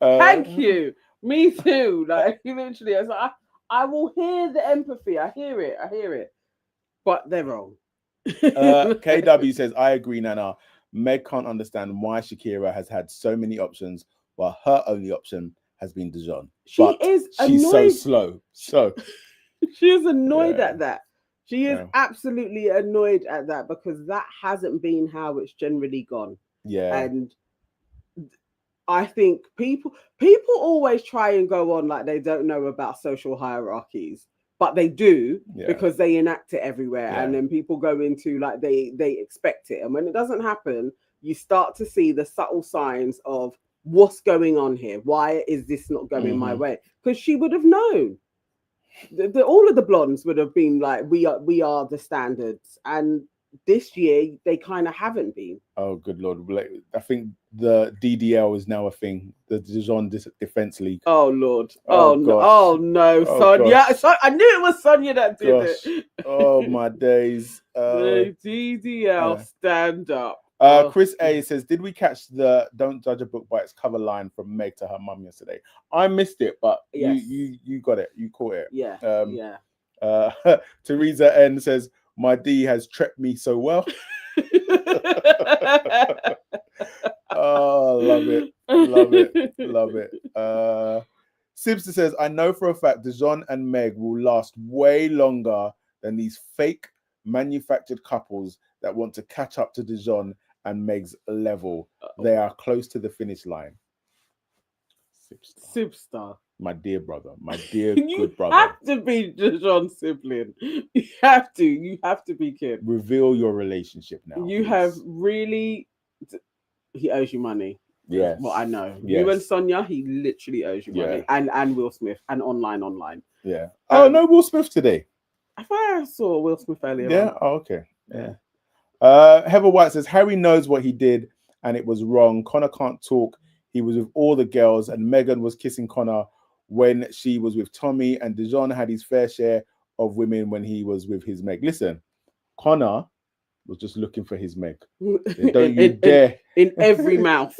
Thank you. Me too. Like, eventually, I was like, I will hear the empathy. I hear it. But they're wrong. KW says, I agree, Nana. Meg can't understand why Shakira has had so many options while her only option has been Dijon. She's so slow. So she is annoyed at that. She is absolutely annoyed at that because that hasn't been how it's generally gone. Yeah. And I think people always try and go on like they don't know about social hierarchies, but they do because they enact it everywhere. And then people go into like they expect it. And when it doesn't happen, you start to see the subtle signs of what's going on here. Why is this not going my way? Because she would have known. All of the blondes would have been like, we are the standards. And this year they kind of haven't been. Oh, good Lord. I think the DDL is now a thing. The Dijon Defense League. Oh, Lord. Oh no. Sonia. I knew it was Sonia that did it. Oh, my days. The DDL stand up. Chris A says, did we catch the "Don't judge a book by its cover" line from Meg to her mum yesterday? I missed it, but you got it. You caught it. Yeah. Teresa N says, my D has trepped me so well. Oh, love it. Sibster says, I know for a fact Dijon and Meg will last way longer than these fake manufactured couples that want to catch up to Dijon and Meg's level. They are close to the finish line. Sibster. My dear brother, my dear good brother. You have to be Dijon's sibling. You have to be kid. Reveal your relationship now. You have really... He owes you money. Yes. Well, I know. Yes. You and Sonia, he literally owes you money. And Will Smith. And online. Yeah. No Will Smith today. I thought I saw Will Smith earlier. Yeah. Oh, okay. Yeah. Heather White says, Harry knows what he did and it was wrong. Connor can't talk. He was with all the girls and Megan was kissing Connor when she was with Tommy, and Dijon had his fair share of women when he was with his Meg. Listen, Connor was just looking for his Meg. Don't you dare. In every mouth.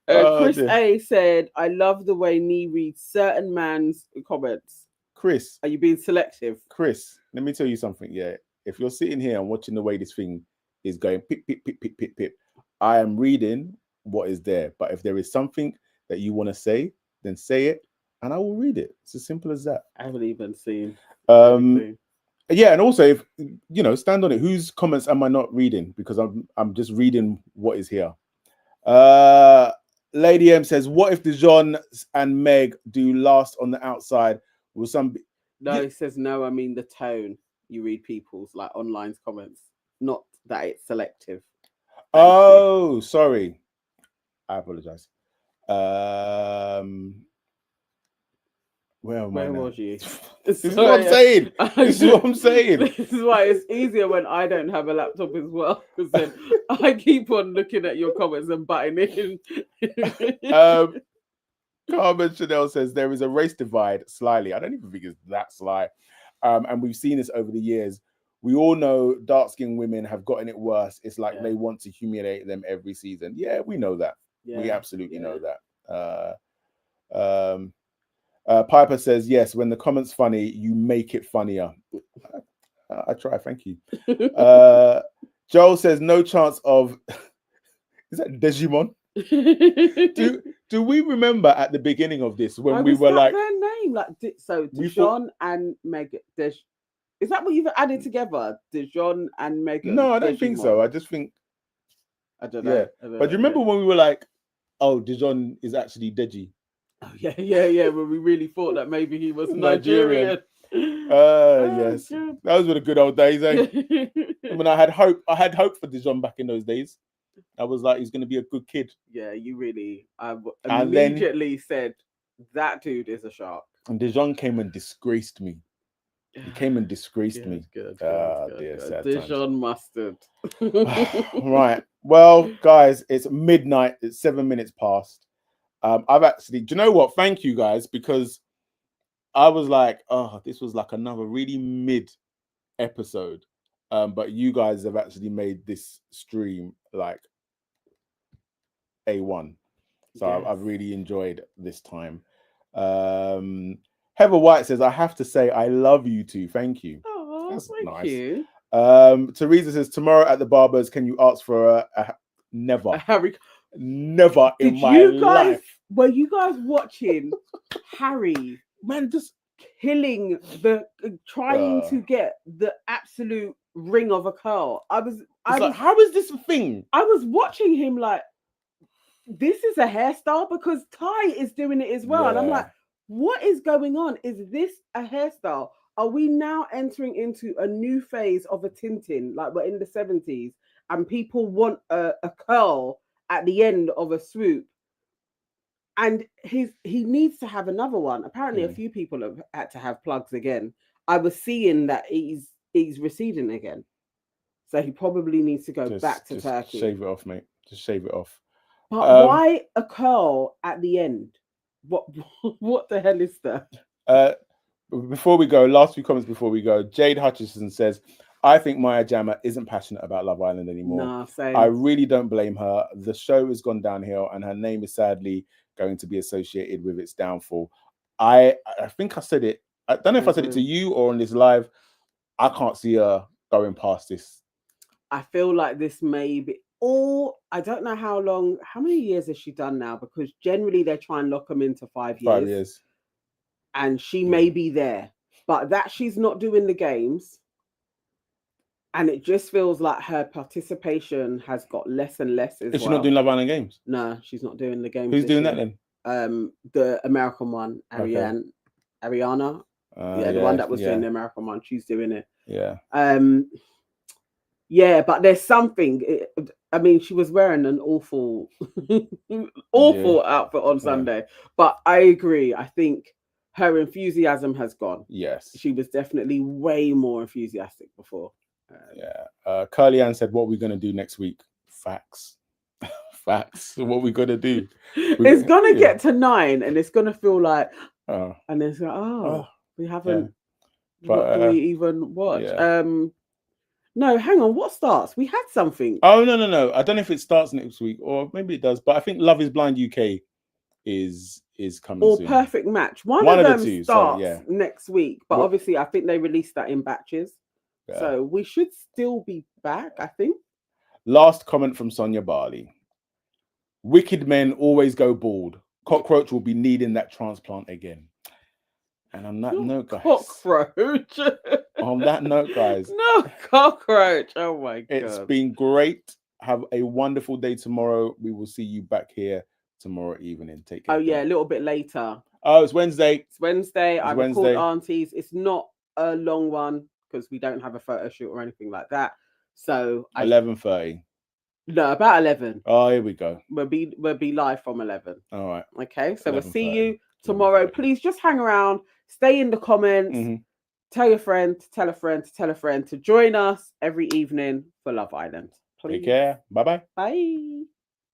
Chris A said, I love the way Nee reads certain man's comments. Chris. Are you being selective? Chris, let me tell you something, yeah. If you're sitting here and watching the way this thing is going, pip, pip, pip, pip, pip, pip, I am reading what is there. But if there is something that you want to say, then say it and I will read it. It's as simple as that. I haven't even seen. Yeah, and also if stand on it. Whose comments am I not reading? Because I'm just reading what is here. Lady M says, what if Dijon and Meg do last on the outside? Will some No, it says no, I mean the tone you read people's like online comments, not that it's selective. Oh, sorry. I apologize. Where was you? This is what I'm saying. This is what I'm saying. This is why it's easier when I don't have a laptop as well, because then I keep on looking at your comments and butting in. Carmen Chanel says there is a race divide slyly. I don't even think it's that sly. And we've seen this over the years. We all know dark-skinned women have gotten it worse. It's like they want to humiliate them every season. Yeah, we know that. Yeah, we absolutely know that. Piper says, yes, when the comment's funny, you make it funnier. I try, thank you. Joel says, no chance of... Is that Digimon? Do we remember at the beginning of this when we were like... their name? So Dijon and Megan. Is that what you've added together? Dijon and Megan? No, I don't think so. I just think... I don't know. Yeah. But do you remember when we were like, oh, Dijon is actually Deji? Oh, yeah. When we really thought that maybe he was Nigerian. Yes. God. Those were the good old days, eh? When I had hope for Dijon back in those days. I was like, he's going to be a good kid. Yeah, you really... I immediately said, that dude is a shark. And Dijon came and disgraced me. He came and disgraced me. Good. Dijon mustard. Right. Well, guys, it's midnight. It's 7 minutes past. I've actually... Do you know what? Thank you, guys, because I was like, oh, this was like another really mid episode. But you guys have actually made this stream like A1. So yes. I've really enjoyed this time. Heather White says, I have to say, I love you too. Thank you. Oh, that's thank nice. You. Teresa says, tomorrow at the barber's, can you ask for a never? Never in my life. Were you guys watching Harry? Man, just killing trying to get the absolute ring of a curl. I was like, how is this a thing? I was watching him like, this is a hairstyle, because Ty is doing it as well. And I'm like, what is going on? Is this a hairstyle? Are we now entering into a new phase of a Tintin? Like, we're in the 70s and people want a curl at the end of a swoop. And he needs to have another one. Apparently, a few people have had to have plugs again. I was seeing that he's receding again. So he probably needs to go back to Turkey. Shave it off, mate. Just shave it off. But why a curl at the end? What the hell is that? Before we go, last few comments before we go. Jade Hutchison says, I think Maya Jama isn't passionate about Love Island anymore. Nah, same. I really don't blame her. The show has gone downhill, and her name is sadly going to be associated with its downfall. I think I said it. I don't know if I said it to you or on this live. I can't see her going past this. I feel like this may be, or I don't know how many years has she done now? Because generally they try and lock them into 5 years. 5 years. And she may be there, but that she's not doing the games. And it just feels like her participation has got less and less as well. Is she not doing Love Island games? No, she's not doing the games. Who's doing that then? The American one, Ariana. The one that was doing the American one. She's doing it. Yeah. Yeah, but there's something. I mean, she was wearing an awful outfit on Sunday. But I agree. I think her enthusiasm has gone. Yes. She was definitely way more enthusiastic before. Curly Ann said, what are we going to do next week? Facts. Facts. What are we going to do? It's going to get to 9 and it's going to feel like, and it's like, we haven't, what do we even watch? Yeah. No, hang on, what starts? We had something. Oh, no. I don't know if it starts next week or maybe it does, but I think Love is Blind UK is coming or soon. Perfect Match. One of them the two starts next week, but obviously I think they released that in batches. Yeah. So we should still be back, I think. Last comment from Sonia Barley. Wicked men always go bald. Cockroach will be needing that transplant again. And on that note, guys. Cockroach. On that note, guys. No cockroach. Oh my God. It's been great. Have a wonderful day tomorrow. We will see you back here tomorrow evening. Take care. Oh yeah, a little bit later. Oh, it's Wednesday. It's Wednesday. I record Aunties. It's not a long one because we don't have a photo shoot or anything like that. So 11:30. No, about 11. Oh, here we go. We'll be live from 11. All right. Okay, so we'll see you tomorrow. Please just hang around. Stay in the comments. Mm-hmm. Tell your friend, tell a friend, tell a friend to join us every evening for Love Island. Please. Take care. Bye-bye. Bye.